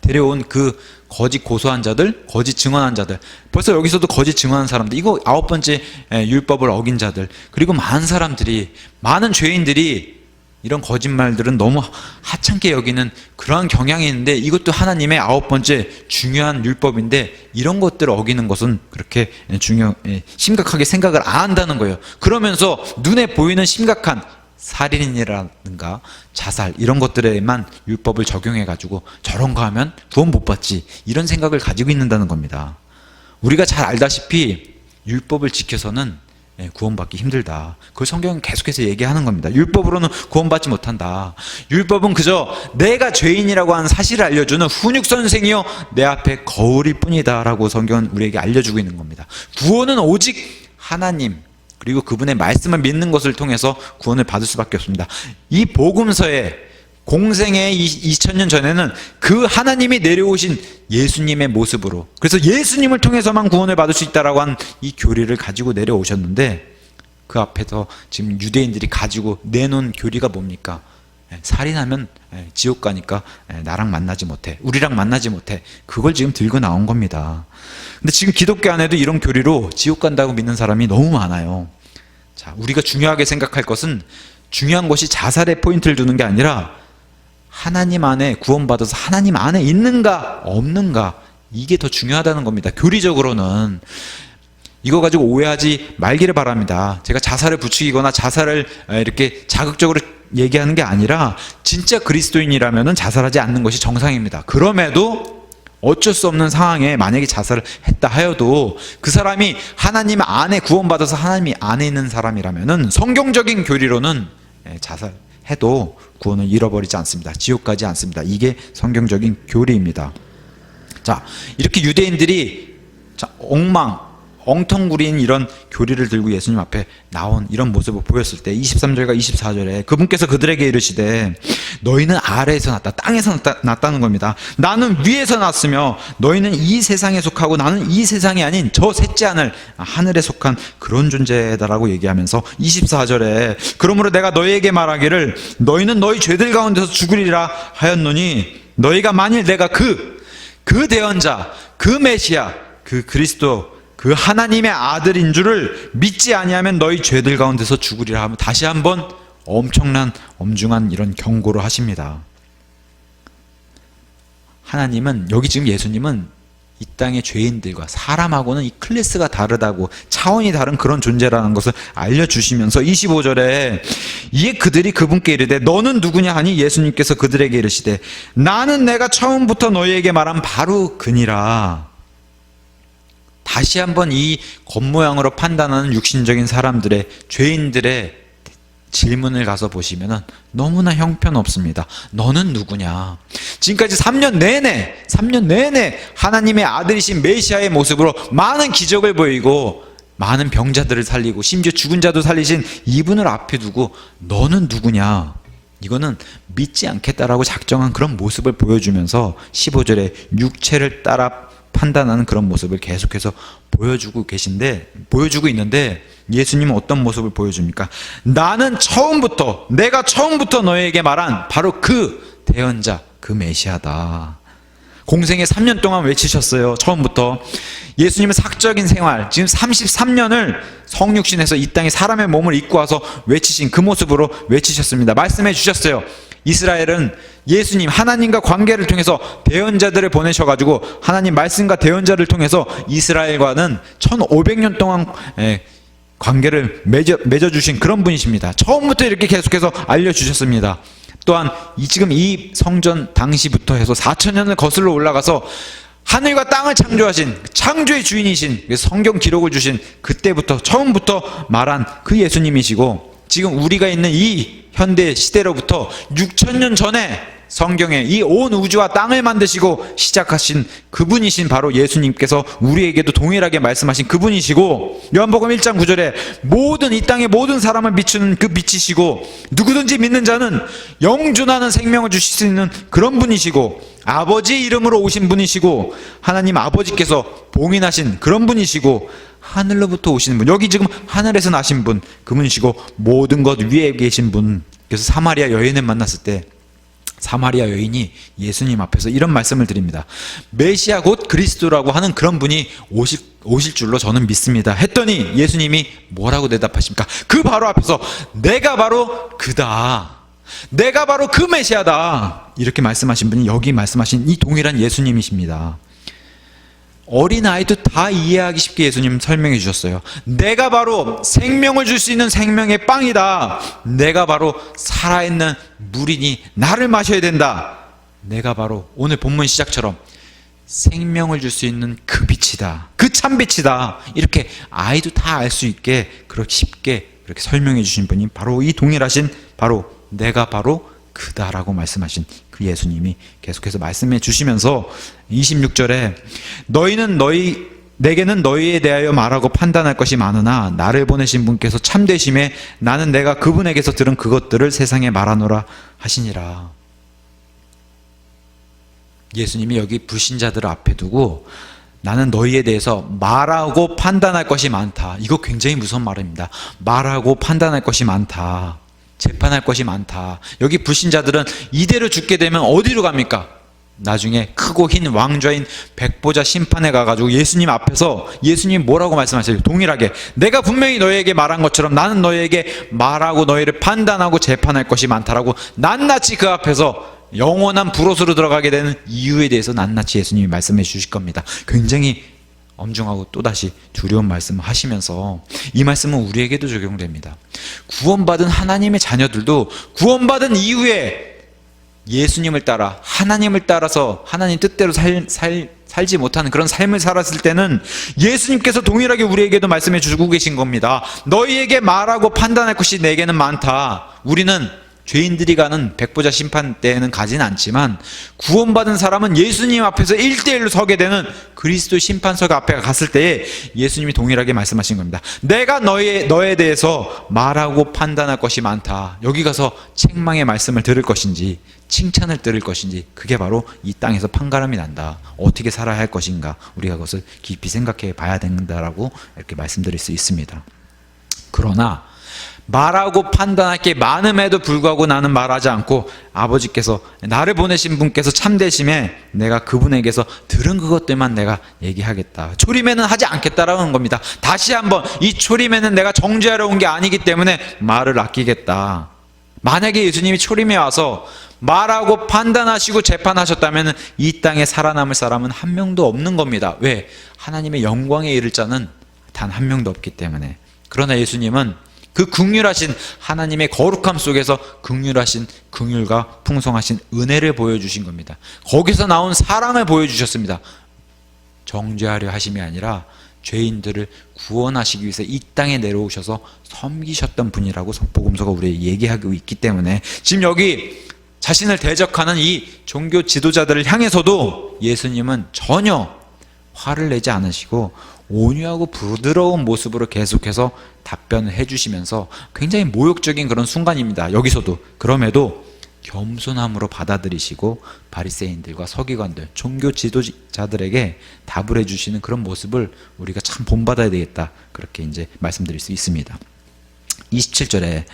데려온 그 거짓 고소한 자들, 거짓 증언한 자들, 벌써 여기서도 거짓 증언한 사람들, 이거 9번째 율법을 어긴 자들, 그리고 많은 죄인들이 이런 거짓말들은 너무 하찮게 여기는 그러한 경향이 있는데, 이것도 하나님의 9번째 중요한 율법인데, 이런 것들을 어기는 것은 그렇게 심각하게 생각을 안 한다는 거예요. 그러면서 눈에 보이는 심각한 살인이라든가 자살, 이런 것들에만 율법을 적용해가지고 저런 거 하면 구원 못 받지, 이런 생각을 가지고 있는다는 겁니다. 우리가 잘 알다시피 율법을 지켜서는 구원받기 힘들다. 그걸 성경은 계속해서 얘기하는 겁니다. 율법으로는 구원받지 못한다. 율법은 그저 내가 죄인이라고 하는 사실을 알려주는 훈육선생이요 내 앞에 거울일 뿐이다 라고 성경은 우리에게 알려주고 있는 겁니다. 구원은 오직 하나님, 그리고 그분의 말씀을 믿는 것을 통해서 구원을 받을 수밖에 없습니다. 이 복음서에 공생의 2000년 전에는 그 하나님이 내려오신 예수님의 모습으로, 그래서 예수님을 통해서만 구원을 받을 수 있다라고 하는 이 교리를 가지고 내려오셨는데, 그 앞에서 지금 유대인들이 가지고 내놓은 교리가 뭡니까? 살인하면 지옥 가니까 나랑 만나지 못해, 우리랑 만나지 못해. 그걸 지금 들고 나온 겁니다. 근데 지금 기독교 안에도 이런 교리로 지옥 간다고 믿는 사람이 너무 많아요. 자, 우리가 중요하게 생각할 것은, 중요한 것이 자살에 포인트를 두는 게 아니라 하나님 안에 구원받아서 하나님 안에 있는가 없는가, 이게 더 중요하다는 겁니다. 교리적으로는. 이거 가지고 오해하지 말기를 바랍니다. 제가 자살을 부추기거나 자살을 이렇게 자극적으로 얘기하는 게 아니라 진짜 그리스도인이라면 자살하지 않는 것이 정상입니다. 그럼에도 어쩔 수 없는 상황에 만약에 자살을 했다 하여도 그 사람이 하나님 안에 구원받아서 하나님 안에 있는 사람이라면 성경적인 교리로는 자살해도 구원을 잃어버리지 않습니다. 지옥 가지 않습니다. 이게 성경적인 교리입니다. 자, 이렇게 유대인들이 엉텅구리인 이런 교리를 들고 예수님 앞에 나온 이런 모습을 보였을 때 23절과 24절에 그분께서 그들에게 이르시되 너희는 아래에서 났다, 땅에서 났다는 겁니다. 나는 위에서 났으며 너희는 이 세상에 속하고 나는 이 세상이 아닌 저 셋째 하늘 하늘에 속한 그런 존재다라고 얘기하면서 24절에 그러므로 내가 너희에게 말하기를 너희는 너희 죄들 가운데서 죽으리라 하였노니 너희가 만일 내가 그 대언자, 그 메시아, 그 그리스도, 그 하나님의 아들인 줄을 믿지 아니하면 너희 죄들 가운데서 죽으리라 하면 다시 한번 엄청난 엄중한 이런 경고를 하십니다. 하나님은, 여기 지금 예수님은 이 땅의 죄인들과 사람하고는 이 클래스가 다르다고, 차원이 다른 그런 존재라는 것을 알려주시면서 25절에 이에 그들이 그분께 이르되 너는 누구냐 하니 예수님께서 그들에게 이르시되 나는 내가 처음부터 너희에게 말한 바로 그니라. 다시 한번 이 겉모양으로 판단하는 육신적인 사람들의, 죄인들의 질문을 가서 보시면 너무나 형편없습니다. 너는 누구냐? 지금까지 3년 내내 하나님의 아들이신 메시아의 모습으로 많은 기적을 보이고 많은 병자들을 살리고 심지어 죽은 자도 살리신 이분을 앞에 두고 너는 누구냐? 이거는 믿지 않겠다라고 작정한 그런 모습을 보여주면서 15절에 육체를 따라 판단하는 그런 모습을 계속해서 보여주고 있는데 예수님은 어떤 모습을 보여줍니까? 내가 처음부터 너에게 말한 바로 그 대언자, 그 메시아다. 공생에 3년 동안 외치셨어요. 처음부터. 예수님은 사적인 생활, 지금 33년을 성육신에서 이 땅에 사람의 몸을 입고 와서 외치신 그 모습으로 외치셨습니다. 말씀해 주셨어요. 이스라엘은 예수님, 하나님과 관계를 통해서 대언자들을 보내셔가지고 하나님 말씀과 대언자를 통해서 이스라엘과는 1500년 동안 관계를 맺어주신 그런 분이십니다. 처음부터 이렇게 계속해서 알려주셨습니다. 또한 지금 이 성전 당시부터 해서 4000년을 거슬러 올라가서 하늘과 땅을 창조하신 창조의 주인이신 성경 기록을 주신 그때부터 처음부터 말한 그 예수님이시고 지금 우리가 있는 이 현대 시대로부터 6000년 전에 성경에 이 온 우주와 땅을 만드시고 시작하신 그분이신 바로 예수님께서 우리에게도 동일하게 말씀하신 그분이시고 요한복음 1장 9절에 이 땅의 모든 사람을 비추는 그 빛이시고 누구든지 믿는 자는 영존하는 생명을 주실 수 있는 그런 분이시고 아버지 이름으로 오신 분이시고 하나님 아버지께서 봉인하신 그런 분이시고 하늘로부터 오시는 분, 여기 지금 하늘에서 나신 분 그분이시고 모든 것 위에 계신 분. 그래서 사마리아 여인을 만났을 때 사마리아 여인이 예수님 앞에서 이런 말씀을 드립니다. 메시아 곧 그리스도라고 하는 그런 분이 오실 줄로 저는 믿습니다 했더니 예수님이 뭐라고 대답하십니까? 그 바로 앞에서 내가 바로 그다, 내가 바로 그 메시아다, 이렇게 말씀하신 분이 여기 말씀하신 이 동일한 예수님이십니다. 어린아이도 다 이해하기 쉽게 예수님 설명해 주셨어요. 내가 바로 생명을 줄 수 있는 생명의 빵이다. 내가 바로 살아있는 물이니 나를 마셔야 된다. 내가 바로 오늘 본문 시작처럼 생명을 줄 수 있는 그 빛이다. 그 참빛이다. 이렇게 아이도 다 알 수 있게 그렇게 쉽게 그렇게 설명해 주신 분이 바로 이 동일하신 바로 내가 바로 그다라고 말씀하신 그 예수님이 계속해서 말씀해 주시면서 26절에 내게는 너희에 대하여 말하고 판단할 것이 많으나 나를 보내신 분께서 참되심에 나는 내가 그분에게서 들은 그것들을 세상에 말하노라 하시니라. 예수님이 여기 불신자들을 앞에 두고 나는 너희에 대해서 말하고 판단할 것이 많다. 이거 굉장히 무서운 말입니다. 말하고 판단할 것이 많다. 재판할 것이 많다. 여기 불신자들은 이대로 죽게 되면 어디로 갑니까? 나중에 크고 흰 왕좌인 백보자 심판에 가가지고 예수님 앞에서 예수님 뭐라고 말씀하세요? 동일하게 내가 분명히 너희에게 말한 것처럼 나는 너희에게 말하고 너희를 판단하고 재판할 것이 많다라고 낱낱이 그 앞에서 영원한 불옷으로 들어가게 되는 이유에 대해서 낱낱이 예수님이 말씀해 주실 겁니다. 굉장히 엄중하고 또다시 두려운 말씀을 하시면서 이 말씀은 우리에게도 적용됩니다. 구원받은 하나님의 자녀들도 구원받은 이후에 예수님을 따라 하나님을 따라서 하나님 뜻대로 살지 못하는 그런 삶을 살았을 때는 예수님께서 동일하게 우리에게도 말씀해 주고 계신 겁니다. 너희에게 말하고 판단할 것이 내게는 많다. 우리는 죄인들이 가는 백보자 심판 때에는 가진 않지만 구원받은 사람은 예수님 앞에서 1대1로 서게 되는 그리스도 심판석 앞에 갔을 때에 예수님이 동일하게 말씀하신 겁니다. 내가 너에 대해서 말하고 판단할 것이 많다. 여기 가서 책망의 말씀을 들을 것인지 칭찬을 들을 것인지 그게 바로 이 땅에서 판가름이 난다. 어떻게 살아야 할 것인가 우리가 그것을 깊이 생각해 봐야 된다라고 이렇게 말씀드릴 수 있습니다. 그러나 말하고 판단할 게 많음에도 불구하고 나는 말하지 않고 아버지께서 나를 보내신 분께서 참되심에 내가 그분에게서 들은 그것들만 내가 얘기하겠다. 초림에는 하지 않겠다라는 겁니다. 다시 한번 이 초림에는 내가 정죄하러 온 게 아니기 때문에 말을 아끼겠다. 만약에 예수님이 초림에 와서 말하고 판단하시고 재판하셨다면 이 땅에 살아남을 사람은 한 명도 없는 겁니다. 왜? 하나님의 영광에 이를 자는 단 한 명도 없기 때문에. 그러나 예수님은 그 긍휼하신 하나님의 거룩함 속에서 긍휼하신 긍휼과 풍성하신 은혜를 보여주신 겁니다. 거기서 나온 사랑을 보여주셨습니다. 정죄하려 하심이 아니라 죄인들을 구원하시기 위해서 이 땅에 내려오셔서 섬기셨던 분이라고 복음서가 우리에게 얘기하고 있기 때문에 지금 여기 자신을 대적하는 이 종교 지도자들을 향해서도 예수님은 전혀 화를 내지 않으시고 온유하고 부드러운 모습으로 계속해서 답변을 해주시면서 굉장히 모욕적인 그런 순간입니다. 여기서도. 그럼에도 겸손함으로 받아들이시고 바리새인들과 서기관들, 종교 지도자들에게 답을 해주시는 그런 모습을 우리가 참 본받아야 되겠다. 그렇게 이제 말씀드릴 수 있습니다. 27절에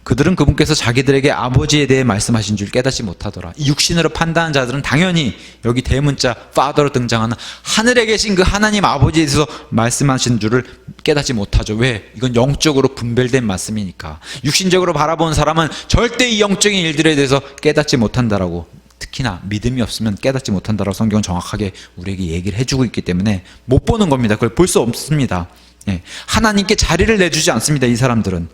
그들은 그분께서 자기들에게 아버지에 대해 말씀하신 줄 깨닫지 못하더라. 이 육신으로 판단하는 자들은 당연히 여기 대문자 Father로 등장하는 하늘에 계신 그 하나님 아버지에 대해서 말씀하신 줄을 깨닫지 못하죠. 왜? 이건 영적으로 분별된 말씀이니까. 육신적으로 바라보는 사람은 절대 이 영적인 일들에 대해서 깨닫지 못한다라고, 특히나 믿음이 없으면 깨닫지 못한다라고 성경은 정확하게 우리에게 얘기를 해주고 있기 때문에 못 보는 겁니다. 그걸 볼 수 없습니다. 하나님께 자리를 내주지 않습니다. 이 사람들은.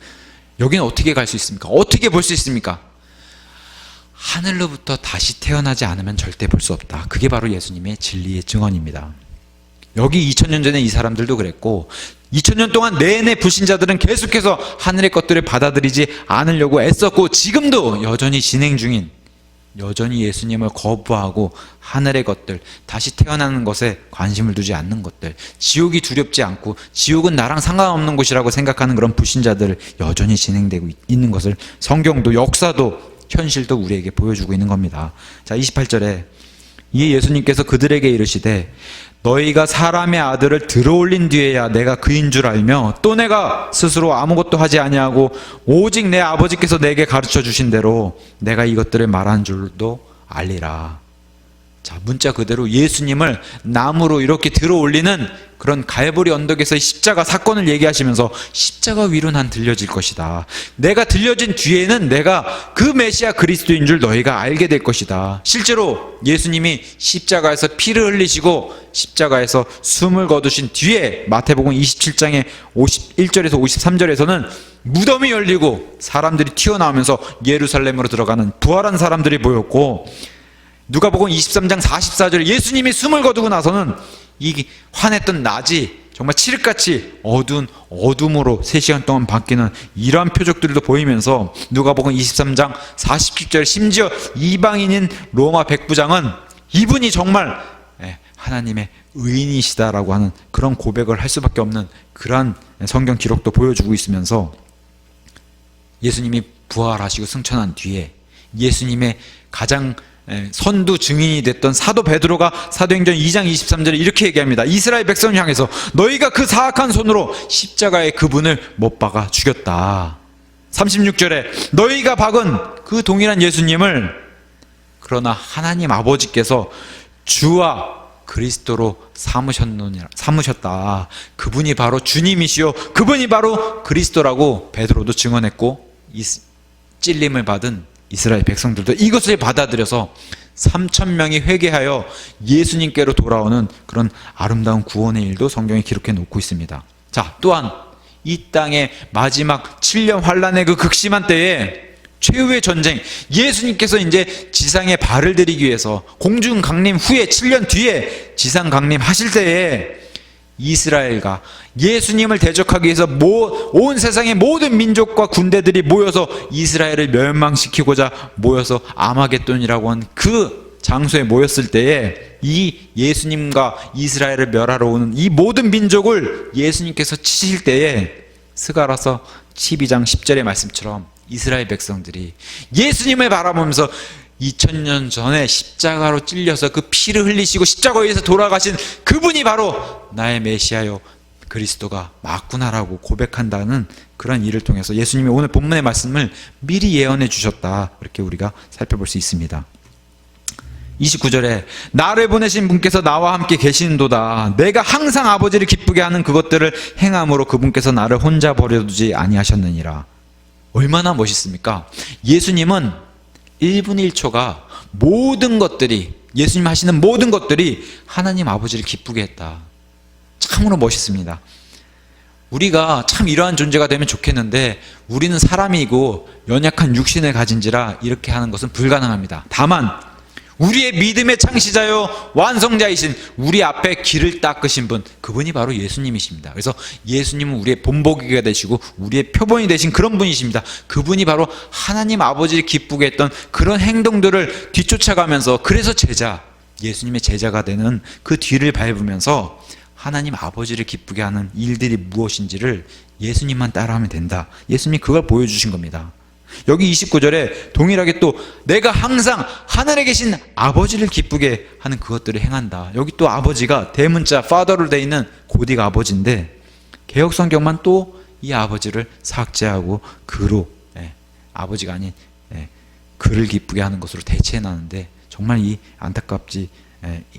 여기는 어떻게 갈 수 있습니까? 어떻게 볼 수 있습니까? 하늘로부터 다시 태어나지 않으면 절대 볼 수 없다. 그게 바로 예수님의 진리의 증언입니다. 여기 2000년 전에 이 사람들도 그랬고 2000년 동안 내내 불신자들은 계속해서 하늘의 것들을 받아들이지 않으려고 애썼고 지금도 여전히 진행 중인, 여전히 예수님을 거부하고 하늘의 것들, 다시 태어나는 것에 관심을 두지 않는 것들, 지옥이 두렵지 않고 지옥은 나랑 상관없는 곳이라고 생각하는 그런 불신자들 여전히 진행되고 있는 것을 성경도 역사도 현실도 우리에게 보여주고 있는 겁니다. 자, 28절에 이에 예수님께서 그들에게 이르시되 너희가 사람의 아들을 들어올린 뒤에야 내가 그인 줄 알며 또 내가 스스로 아무것도 하지 아니하고 오직 내 아버지께서 내게 가르쳐 주신 대로 내가 이것들을 말한 줄도 알리라. 자, 문자 그대로 예수님을 나무로 이렇게 들어올리는 그런 갈보리 언덕에서의 십자가 사건을 얘기하시면서 십자가 위로 난 들려질 것이다. 내가 들려진 뒤에는 내가 그 메시아 그리스도인 줄 너희가 알게 될 것이다. 실제로 예수님이 십자가에서 피를 흘리시고 십자가에서 숨을 거두신 뒤에 마태복음 27장의 51절에서 53절에서는 무덤이 열리고 사람들이 튀어나오면서 예루살렘으로 들어가는 부활한 사람들이 보였고, 누가복음 23장 44절에 예수님이 숨을 거두고 나서는 이 환했던 낮이 정말 칠흑같이 어두운 어둠으로 3시간 동안 바뀌는 이러한 표적들도 보이면서 누가복음 23장 47절 심지어 이방인인 로마 백부장은 이분이 정말 하나님의 의인이시다라고 하는 그런 고백을 할 수밖에 없는 그러한 성경 기록도 보여주고 있으면서 예수님이 부활하시고 승천한 뒤에 예수님의 가장 선두 증인이 됐던 사도 베드로가 사도행전 2장 23절에 이렇게 얘기합니다. 이스라엘 백성을 향해서 너희가 그 사악한 손으로 십자가에 그분을 못 박아 죽였다. 36절에 너희가 박은 그 동일한 예수님을 그러나 하나님 아버지께서 주와 그리스도로 삼으셨다. 그분이 바로 주님이시요 그분이 바로 그리스도라고 베드로도 증언했고 찔림을 받은 이스라엘 백성들도 이것을 받아들여서 3,000명이 회개하여 예수님께로 돌아오는 그런 아름다운 구원의 일도 성경에 기록해 놓고 있습니다. 자, 또한 이 땅의 마지막 7년 환란의 그 극심한 때에 최후의 전쟁, 예수님께서 이제 지상에 발을 들이기 위해서 공중 강림 후에 7년 뒤에 지상 강림하실 때에 이스라엘과 예수님을 대적하기 위해서 온 세상의 모든 민족과 군대들이 모여서 이스라엘을 멸망시키고자 모여서 아마겟돈이라고 한 그 장소에 모였을 때에 이 예수님과 이스라엘을 멸하러 오는 이 모든 민족을 예수님께서 치실 때에 스가랴서 12장 10절의 말씀처럼 이스라엘 백성들이 예수님을 바라보면서 2000년 전에 십자가로 찔려서 그 피를 흘리시고 십자가 위에서 돌아가신 그분이 바로 나의 메시아요 그리스도가 맞구나라고 고백한다는 그런 일을 통해서 예수님이 오늘 본문의 말씀을 미리 예언해 주셨다, 이렇게 우리가 살펴볼 수 있습니다. 29절에 나를 보내신 분께서 나와 함께 계시는도다. 내가 항상 아버지를 기쁘게 하는 그것들을 행함으로 그분께서 나를 혼자 버려두지 아니하셨느니라. 얼마나 멋있습니까? 예수님은 1분 1초가 모든 것들이, 예수님 하시는 모든 것들이 하나님 아버지를 기쁘게 했다. 참으로 멋있습니다. 우리가 참 이러한 존재가 되면 좋겠는데 우리는 사람이고 연약한 육신을 가진지라 이렇게 하는 것은 불가능합니다. 다만 우리의 믿음의 창시자요 완성자이신 우리 앞에 길을 닦으신 분, 그분이 바로 예수님이십니다. 그래서 예수님은 우리의 본보기가 되시고 우리의 표본이 되신 그런 분이십니다. 그분이 바로 하나님 아버지를 기쁘게 했던 그런 행동들을 뒤쫓아가면서, 그래서 예수님의 제자가 되는 그 뒤를 밟으면서 하나님 아버지를 기쁘게 하는 일들이 무엇인지를 예수님만 따라하면 된다. 예수님이 그걸 보여주신 겁니다. 여기 29절에 동일하게 또 내가 항상 하늘에 계신 아버지를 기쁘게 하는 그것들을 행한다. 여기 또 아버지가 대문자 father로 되어 있는 고디가 아버지인데 개역성경만 또 이 아버지를 삭제하고 그로, 아버지가 아닌 그를 기쁘게 하는 것으로 대체해놨는데 정말 이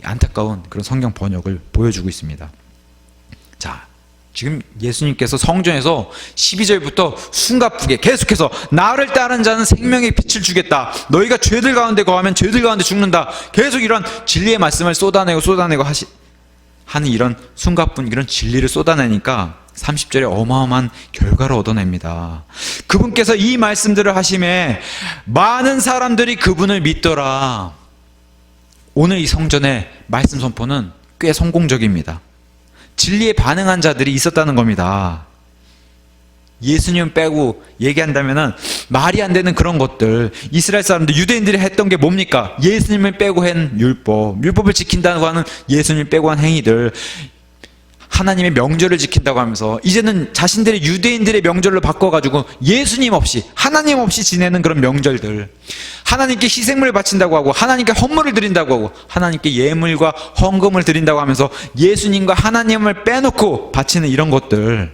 안타까운 그런 성경 번역을 보여주고 있습니다. 자, 지금 예수님께서 성전에서 12절부터 숨가쁘게 계속해서 나를 따르는 자는 생명의 빛을 주겠다, 너희가 죄들 가운데 거하면 죄들 가운데 죽는다, 계속 이런 진리의 말씀을 쏟아내고 하는 이런 숨가쁜 이런 진리를 쏟아내니까 30절에 어마어마한 결과를 얻어냅니다. 그분께서 이 말씀들을 하심에 많은 사람들이 그분을 믿더라. 오늘 이 성전의 말씀 선포는 꽤 성공적입니다. 진리에 반응한 자들이 있었다는 겁니다. 예수님 빼고 얘기한다면은 말이 안 되는 그런 것들, 이스라엘 사람들, 유대인들이 했던 게 뭡니까? 예수님을 빼고 한 율법을 지킨다고 하는 예수님 빼고 한 행위들, 하나님의 명절을 지킨다고 하면서 이제는 자신들의 유대인들의 명절로 바꿔가지고 예수님 없이, 하나님 없이 지내는 그런 명절들, 하나님께 희생물을 바친다고 하고 하나님께 헌물을 드린다고 하고 하나님께 예물과 헌금을 드린다고 하면서 예수님과 하나님을 빼놓고 바치는 이런 것들은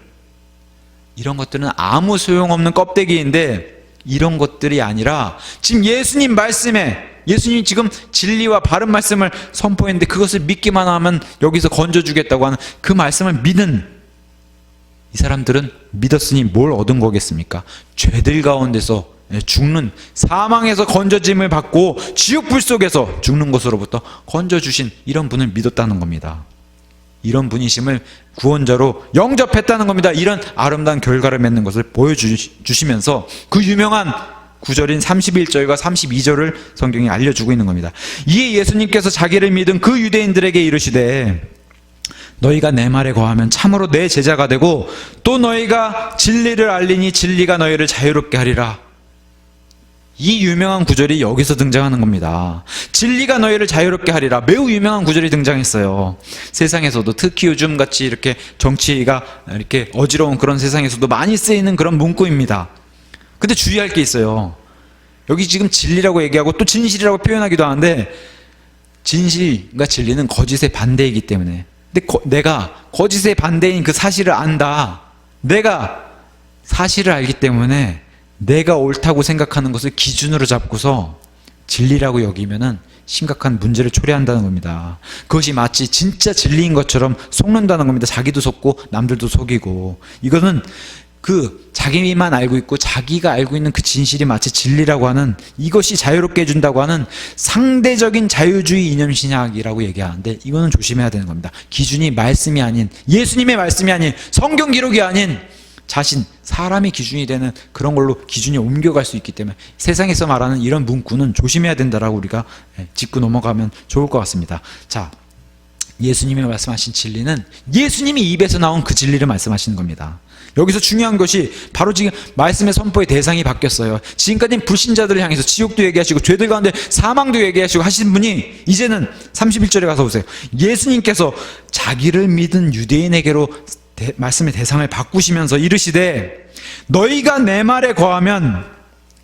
아무 소용없는 껍데기인데, 이런 것들이 아니라 지금 예수님 말씀에, 예수님이 지금 진리와 바른 말씀을 선포했는데 그것을 믿기만 하면 여기서 건져주겠다고 하는 그 말씀을 믿는 이 사람들은 믿었으니 뭘 얻은 거겠습니까? 죄들 가운데서 죽는, 사망에서 건져짐을 받고 지옥불 속에서 죽는 것으로부터 건져주신 이런 분을 믿었다는 겁니다. 이런 분이심을 구원자로 영접했다는 겁니다. 이런 아름다운 결과를 맺는 것을 보여주시면서 그 유명한 구절인 31절과 32절을 성경이 알려주고 있는 겁니다. 이에 예수님께서 자기를 믿은 그 유대인들에게 이르시되 너희가 내 말에 거하면 참으로 내 제자가 되고 또 너희가 진리를 알리니 진리가 너희를 자유롭게 하리라. 이 유명한 구절이 여기서 등장하는 겁니다. 진리가 너희를 자유롭게 하리라. 매우 유명한 구절이 등장했어요. 세상에서도, 특히 요즘같이 이렇게 정치가 이렇게 어지러운 그런 세상에서도 많이 쓰이는 그런 문구입니다. 근데 주의할 게 있어요. 여기 지금 진리라고 얘기하고 또 진실이라고 표현하기도 하는데, 진실과 진리는 거짓의 반대이기 때문에, 근데 내가 거짓의 반대인 그 사실을 안다, 내가 사실을 알기 때문에 내가 옳다고 생각하는 것을 기준으로 잡고서 진리라고 여기면은 심각한 문제를 초래한다는 겁니다. 그것이 마치 진짜 진리인 것처럼 속는다는 겁니다. 자기도 속고 남들도 속이고. 이거는 자기만 알고 있고 자기가 알고 있는 그 진실이 마치 진리라고 하는, 이것이 자유롭게 해준다고 하는 상대적인 자유주의 이념신학이라고 얘기하는데, 이거는 조심해야 되는 겁니다. 기준이 말씀이 아닌, 예수님의 말씀이 아닌, 성경 기록이 아닌 사람의 기준이 되는 그런 걸로 기준이 옮겨갈 수 있기 때문에 세상에서 말하는 이런 문구는 조심해야 된다라고 우리가 짚고 넘어가면 좋을 것 같습니다. 자, 예수님이 말씀하신 진리는 예수님이 입에서 나온 그 진리를 말씀하시는 겁니다. 여기서 중요한 것이 바로 지금 말씀의 선포의 대상이 바뀌었어요. 지금까지는 불신자들을 향해서 지옥도 얘기하시고 죄들 가운데 사망도 얘기하시고 하신 분이, 이제는 31절에 가서 보세요. 예수님께서 자기를 믿은 유대인에게로 말씀의 대상을 바꾸시면서 이르시되, 너희가 내 말에 거하면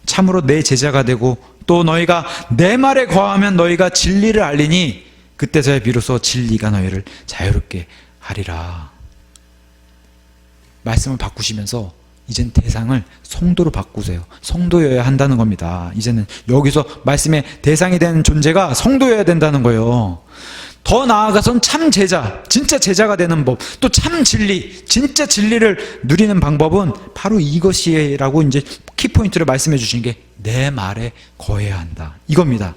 참으로 내 제자가 되고, 또 너희가 내 말에 거하면 너희가 진리를 알리니 그때서야 비로소 진리가 너희를 자유롭게 하리라. 말씀을 바꾸시면서 이젠 대상을 성도로 바꾸세요. 성도여야 한다는 겁니다. 이제는 여기서 말씀의 대상이 되는 존재가 성도여야 된다는 거예요. 더 나아가선 참 제자, 진짜 제자가 되는 법, 또 참 진리, 진짜 진리를 누리는 방법은 바로 이것이라고 이제 키포인트를 말씀해 주신 게 내 말에 거해야 한다, 이겁니다.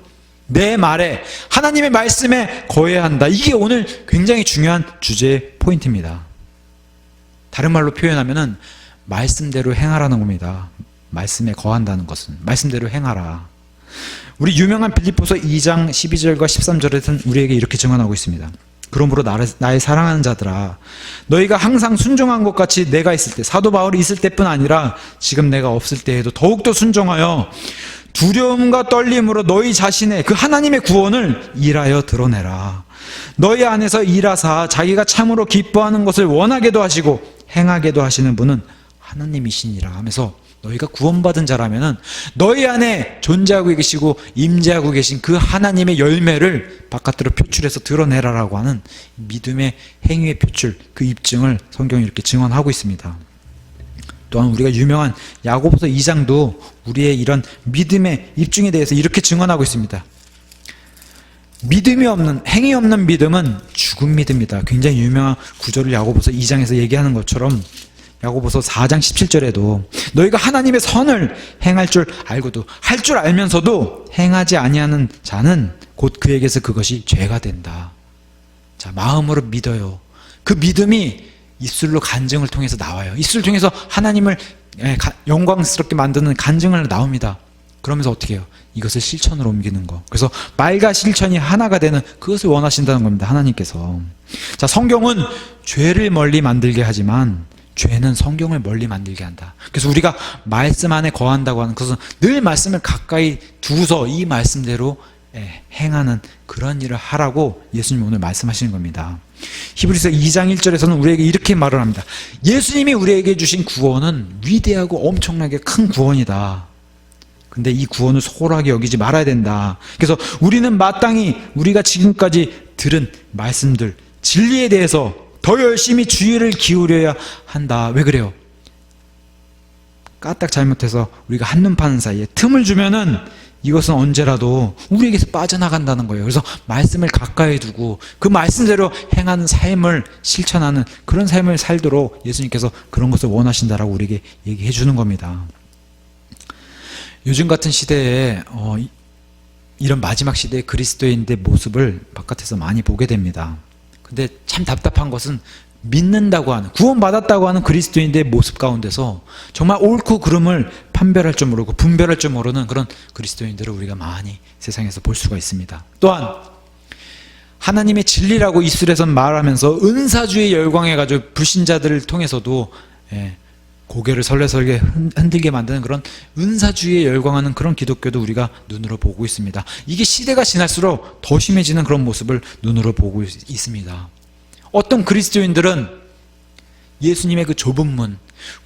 내 말에, 하나님의 말씀에 거해야 한다. 이게 오늘 굉장히 중요한 주제의 포인트입니다. 다른 말로 표현하면은 말씀대로 행하라는 겁니다. 말씀에 거한다는 것은 말씀대로 행하라. 우리 유명한 빌립보서 2장 12절과 13절에서는 우리에게 이렇게 증언하고 있습니다. 그러므로 나의 사랑하는 자들아, 너희가 항상 순종한 것 같이 내가 있을 때, 사도 바울이 있을 때뿐 아니라 지금 내가 없을 때에도 더욱더 순종하여 두려움과 떨림으로 너희 자신의 그 하나님의 구원을 일하여 드러내라. 너희 안에서 일하사 자기가 참으로 기뻐하는 것을 원하게도 하시고 행하게도 하시는 분은 하나님이시니라 하면서, 너희가 구원받은 자라면은 너희 안에 존재하고 계시고 임재하고 계신 그 하나님의 열매를 바깥으로 표출해서 드러내라라고 하는 믿음의 행위의 표출, 그 입증을 성경이 이렇게 증언하고 있습니다. 또한 우리가 유명한 야고보서 2장도 우리의 이런 믿음의 입증에 대해서 이렇게 증언하고 있습니다. 믿음이 없는, 행위 없는 믿음은 죽은 믿음이다. 굉장히 유명한 구절을 야고보서 2장에서 얘기하는 것처럼 야고보서 4장 17절에도 너희가 하나님의 선을 행할 줄 알고도, 할 줄 알면서도 행하지 아니하는 자는 곧 그에게서 그것이 죄가 된다. 자, 마음으로 믿어요. 그 믿음이 입술로 간증을 통해서 나와요. 입술을 통해서 하나님을 영광스럽게 만드는 간증을 나옵니다. 그러면서 어떻게 해요? 이것을 실천으로 옮기는 거. 그래서 말과 실천이 하나가 되는, 그것을 원하신다는 겁니다, 하나님께서. 자, 성경은 죄를 멀리 만들게 하지만 죄는 성경을 멀리 만들게 한다. 그래서 우리가 말씀 안에 거한다고 하는 것은 늘 말씀을 가까이 두고서 이 말씀대로 행하는 그런 일을 하라고 예수님이 오늘 말씀하시는 겁니다. 히브리서 2장 1절에서는 우리에게 이렇게 말을 합니다. 예수님이 우리에게 주신 구원은 위대하고 엄청나게 큰 구원이다. 근데 이 구원을 소홀하게 여기지 말아야 된다. 그래서 우리는 마땅히 우리가 지금까지 들은 말씀들, 진리에 대해서 더 열심히 주의를 기울여야 한다. 왜 그래요? 까딱 잘못해서 우리가 한눈 파는 사이에 틈을 주면은 이것은 언제라도 우리에게서 빠져나간다는 거예요. 그래서 말씀을 가까이 두고 그 말씀대로 행하는 삶을 실천하는 그런 삶을 살도록 예수님께서 그런 것을 원하신다라고 우리에게 얘기해 주는 겁니다. 요즘 같은 시대에 이런 마지막 시대의 그리스도인의 모습을 바깥에서 많이 보게 됩니다. 근데 참 답답한 것은 믿는다고 하는, 구원받았다고 하는 그리스도인의 모습 가운데서 정말 옳고 그름을 판별할 줄 모르고 분별할 줄 모르는 그런 그리스도인들을 우리가 많이 세상에서 볼 수가 있습니다. 또한 하나님의 진리라고 입술에서 말하면서 은사주의 열광해가지고 불신자들을 통해서도 고개를 설레설레 흔들게 만드는 그런 은사주의에 열광하는 그런 기독교도 우리가 눈으로 보고 있습니다. 이게 시대가 지날수록 더 심해지는 그런 모습을 눈으로 보고 있습니다. 어떤 그리스도인들은 예수님의 그 좁은 문,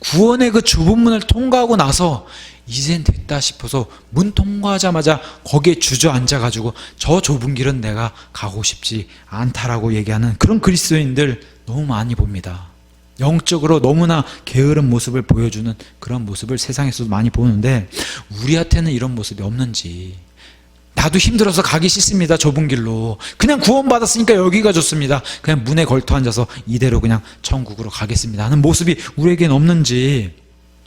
구원의 그 좁은 문을 통과하고 나서 이젠 됐다 싶어서 문 통과하자마자 거기에 주저앉아가지고 저 좁은 길은 내가 가고 싶지 않다라고 얘기하는 그런 그리스도인들 너무 많이 봅니다. 영적으로 너무나 게으른 모습을 보여주는 그런 모습을 세상에서도 많이 보는데, 우리한테는 이런 모습이 없는지. 나도 힘들어서 가기 싫습니다, 좁은 길로. 그냥 구원받았으니까 여기가 좋습니다. 그냥 문에 걸터 앉아서 이대로 그냥 천국으로 가겠습니다 하는 모습이 우리에겐 없는지,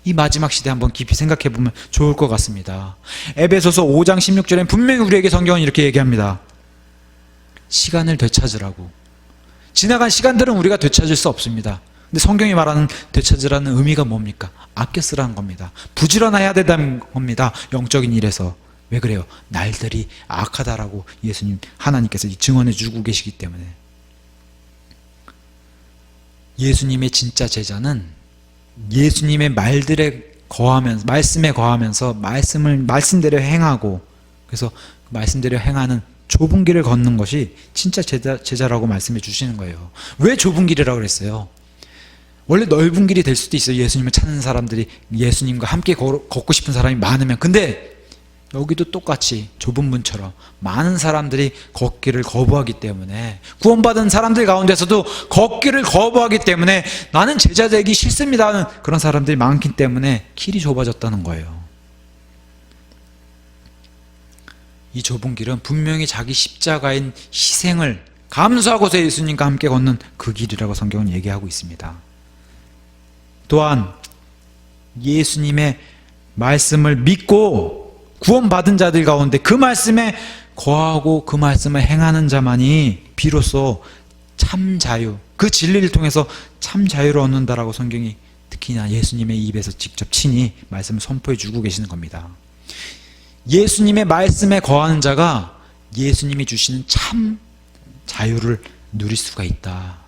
이 마지막 시대 한번 깊이 생각해 보면 좋을 것 같습니다. 에베소서 5장 16절에 분명히 우리에게 성경은 이렇게 얘기합니다. 시간을 되찾으라고. 지나간 시간들은 우리가 되찾을 수 없습니다. 근데 성경이 말하는 되찾으라는 의미가 뭡니까? 아껴 쓰라는 겁니다. 부지런해야 된다는 겁니다. 영적인 일에서. 왜 그래요? 날들이 악하다라고 예수님, 하나님께서 증언해 주고 계시기 때문에. 예수님의 진짜 제자는 예수님의 말씀에 거하면서 말씀대로 행하고, 그래서 말씀대로 행하는 좁은 길을 걷는 것이 진짜 제자라고 말씀해 주시는 거예요. 왜 좁은 길이라고 그랬어요? 원래 넓은 길이 될 수도 있어요. 예수님을 찾는 사람들이, 예수님과 함께 걷고 싶은 사람이 많으면. 근데 여기도 똑같이 좁은 문처럼 많은 사람들이 걷기를 거부하기 때문에, 구원받은 사람들 가운데서도 걷기를 거부하기 때문에 나는 제자 되기 싫습니다 하는 그런 사람들이 많기 때문에 길이 좁아졌다는 거예요. 이 좁은 길은 분명히 자기 십자가인 희생을 감수하고서 예수님과 함께 걷는 그 길이라고 성경은 얘기하고 있습니다. 또한 예수님의 말씀을 믿고 구원받은 자들 가운데 그 말씀에 거하고 그 말씀을 행하는 자만이 비로소 참 자유, 그 진리를 통해서 참 자유를 얻는다라고 성경이 특히나 예수님의 입에서 직접 친히 말씀을 선포해 주고 계시는 겁니다. 예수님의 말씀에 거하는 자가 예수님이 주시는 참 자유를 누릴 수가 있다.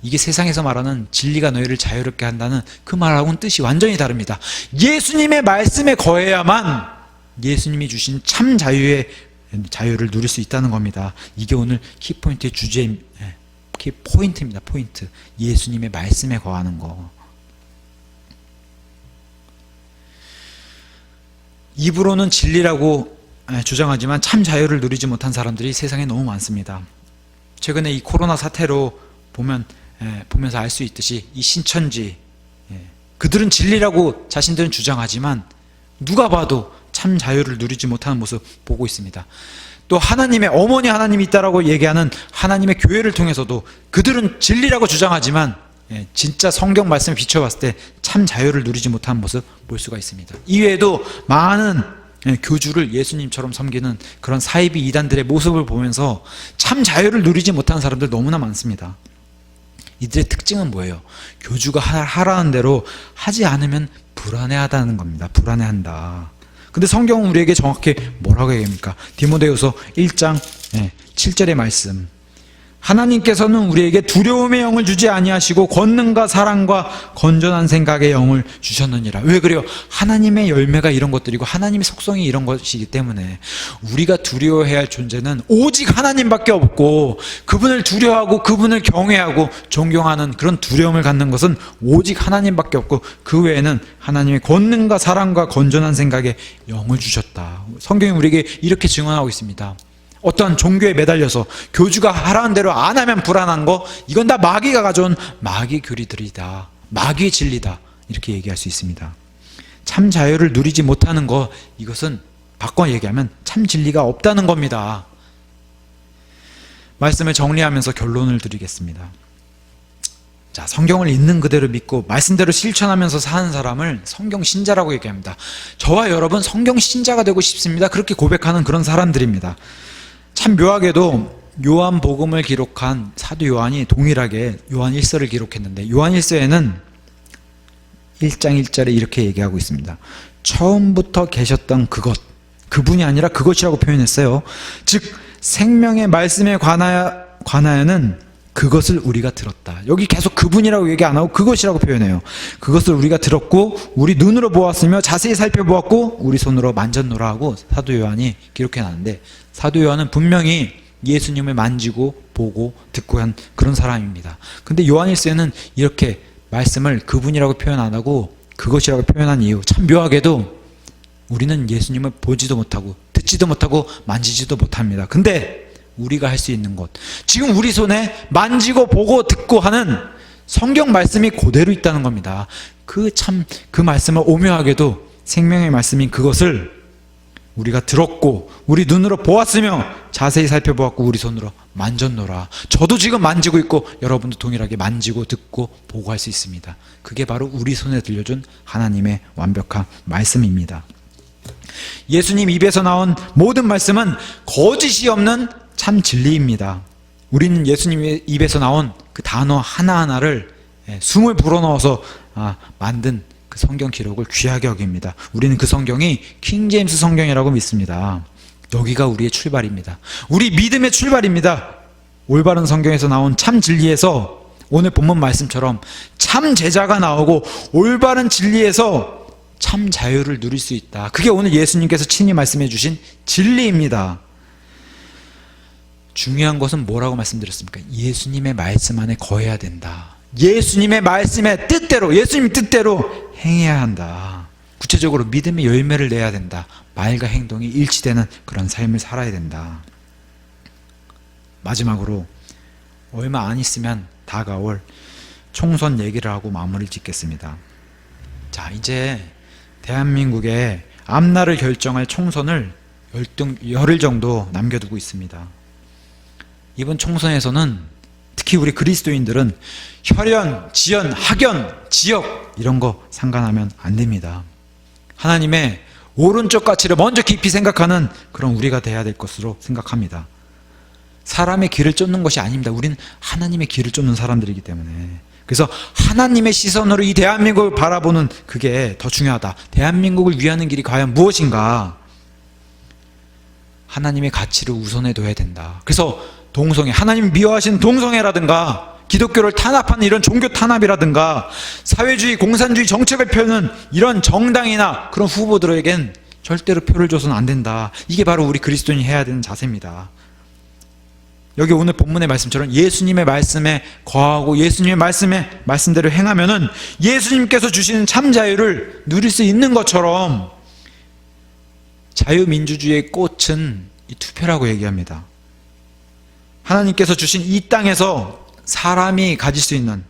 이게 세상에서 말하는 진리가 너희를 자유롭게 한다는 그 말하고는 뜻이 완전히 다릅니다. 예수님의 말씀에 거해야만 예수님이 주신 참 자유를 누릴 수 있다는 겁니다. 이게 오늘 키포인트의 키포인트입니다. 포인트. 예수님의 말씀에 거하는 거. 입으로는 진리라고 주장하지만 참 자유를 누리지 못한 사람들이 세상에 너무 많습니다. 최근에 이 코로나 사태로 보면서 알 수 있듯이 이 신천지, 그들은 진리라고 자신들은 주장하지만 누가 봐도 참 자유를 누리지 못하는 모습 보고 있습니다. 또 하나님의 어머니 하나님이 있다라고 얘기하는 하나님의 교회를 통해서도 그들은 진리라고 주장하지만 진짜 성경 말씀을 비춰봤을 때 참 자유를 누리지 못하는 모습 볼 수가 있습니다. 이외에도 많은 교주를 예수님처럼 섬기는 그런 사이비 이단들의 모습을 보면서 참 자유를 누리지 못하는 사람들 너무나 많습니다. 이들의 특징은 뭐예요? 교주가 하라는 대로 하지 않으면 불안해하다는 겁니다. 불안해한다. 근데 성경은 우리에게 정확히 뭐라고 얘기합니까? 디모데후서 1장 7절의 말씀. 하나님께서는 우리에게 두려움의 영을 주지 아니하시고 권능과 사랑과 건전한 생각의 영을 주셨느니라. 왜 그래요? 하나님의 열매가 이런 것들이고 하나님의 속성이 이런 것이기 때문에 우리가 두려워해야 할 존재는 오직 하나님밖에 없고, 그분을 두려워하고 그분을 경외하고 존경하는 그런 두려움을 갖는 것은 오직 하나님밖에 없고, 그 외에는 하나님의 권능과 사랑과 건전한 생각의 영을 주셨다. 성경이 우리에게 이렇게 증언하고 있습니다. 어떠한 종교에 매달려서 교주가 하라는 대로 안 하면 불안한 거, 이건 다 마귀가 가져온 마귀 교리들이다, 마귀의 진리다, 이렇게 얘기할 수 있습니다. 참 자유를 누리지 못하는 거, 이것은 바꿔 얘기하면 참 진리가 없다는 겁니다. 말씀을 정리하면서 결론을 드리겠습니다. 자, 성경을 있는 그대로 믿고 말씀대로 실천하면서 사는 사람을 성경 신자라고 얘기합니다. 저와 여러분 성경 신자가 되고 싶습니다, 그렇게 고백하는 그런 사람들입니다. 참 묘하게도 요한복음을 기록한 사도 요한이 동일하게 요한 1서를 기록했는데, 요한 1서에는 1장 1절에 이렇게 얘기하고 있습니다. 처음부터 계셨던 그분이 아니라 그것이라고 표현했어요. 즉 생명의 말씀에 관하여는 그것을 우리가 들었다. 여기 계속 그분이라고 얘기 안 하고 그것이라고 표현해요. 그것을 우리가 들었고 우리 눈으로 보았으며 자세히 살펴보았고 우리 손으로 만졌노라 하고 사도 요한이 기록해 놨는데, 사도 요한은 분명히 예수님을 만지고 보고 듣고 한 그런 사람입니다. 근데 요한 1서에는 이렇게 말씀을 그분이라고 표현 안 하고 그것이라고 표현한 이유, 참 묘하게도 우리는 예수님을 보지도 못하고 듣지도 못하고 만지지도 못합니다. 근데 우리가 할 수 있는 것, 지금 우리 손에 만지고 보고 듣고 하는 성경 말씀이 그대로 있다는 겁니다. 그 말씀을 오묘하게도 생명의 말씀인 그것을 우리가 들었고 우리 눈으로 보았으며 자세히 살펴보았고 우리 손으로 만졌노라. 저도 지금 만지고 있고 여러분도 동일하게 만지고 듣고 보고 할 수 있습니다. 그게 바로 우리 손에 들려준 하나님의 완벽한 말씀입니다. 예수님 입에서 나온 모든 말씀은 거짓이 없는 참 진리입니다. 우리는 예수님 입에서 나온 그 단어 하나하나를 숨을 불어넣어서 만든 그 성경 기록을 귀하게 여깁니다. 우리는 그 성경이 킹제임스 성경이라고 믿습니다. 여기가 우리의 출발입니다. 우리 믿음의 출발입니다. 올바른 성경에서 나온 참 진리에서 오늘 본문 말씀처럼 참 제자가 나오고 올바른 진리에서 참 자유를 누릴 수 있다. 그게 오늘 예수님께서 친히 말씀해 주신 진리입니다. 중요한 것은 뭐라고 말씀드렸습니까? 예수님의 말씀 안에 거해야 된다. 예수님의 말씀의 뜻대로, 예수님 뜻대로 행해야 한다. 구체적으로 믿음의 열매를 내야 된다. 말과 행동이 일치되는 그런 삶을 살아야 된다. 마지막으로 얼마 안 있으면 다가올 총선 얘기를 하고 마무리 짓겠습니다. 자, 이제 대한민국의 앞날을 결정할 총선을 열흘 정도 남겨두고 있습니다. 이번 총선에서는 특히 우리 그리스도인들은 혈연, 지연, 학연, 지역 이런 거 상관하면 안 됩니다. 하나님의 오른쪽 가치를 먼저 깊이 생각하는 그런 우리가 돼야 될 것으로 생각합니다. 사람의 길을 쫓는 것이 아닙니다. 우리는 하나님의 길을 쫓는 사람들이기 때문에. 그래서 하나님의 시선으로 이 대한민국을 바라보는 그게 더 중요하다. 대한민국을 위하는 길이 과연 무엇인가? 하나님의 가치를 우선해 둬야 된다. 그래서 동성애, 하나님 미워하시는 동성애라든가 기독교를 탄압하는 이런 종교 탄압이라든가 사회주의, 공산주의 정책을 펴는 이런 정당이나 그런 후보들에겐 절대로 표를 줘서는 안 된다. 이게 바로 우리 그리스도인이 해야 되는 자세입니다. 여기 오늘 본문의 말씀처럼 예수님의 말씀에 거하고 예수님의 말씀대로 행하면은 예수님께서 주시는 참 자유를 누릴 수 있는 것처럼 자유민주주의의 꽃은 이 투표라고 얘기합니다. 하나님께서 주신 이 땅에서 사람이 가질 수 있는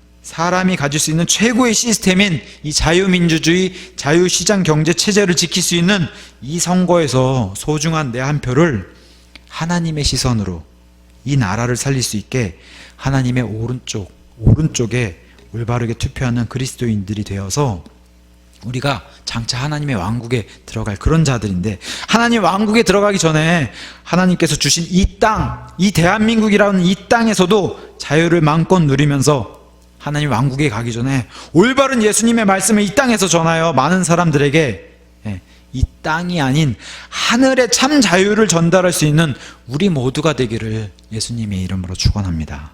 최고의 시스템인 이 자유민주주의, 자유시장 경제 체제를 지킬 수 있는 이 선거에서 소중한 내 한 표를 하나님의 시선으로 이 나라를 살릴 수 있게 하나님의 오른쪽에 올바르게 투표하는 그리스도인들이 되어서 우리가 장차 하나님의 왕국에 들어갈 그런 자들인데, 하나님 왕국에 들어가기 전에 하나님께서 주신 이 땅, 이 대한민국이라는 이 땅에서도 자유를 마음껏 누리면서 하나님 왕국에 가기 전에 올바른 예수님의 말씀을 이 땅에서 전하여 많은 사람들에게 이 땅이 아닌 하늘의 참 자유를 전달할 수 있는 우리 모두가 되기를 예수님의 이름으로 축원합니다.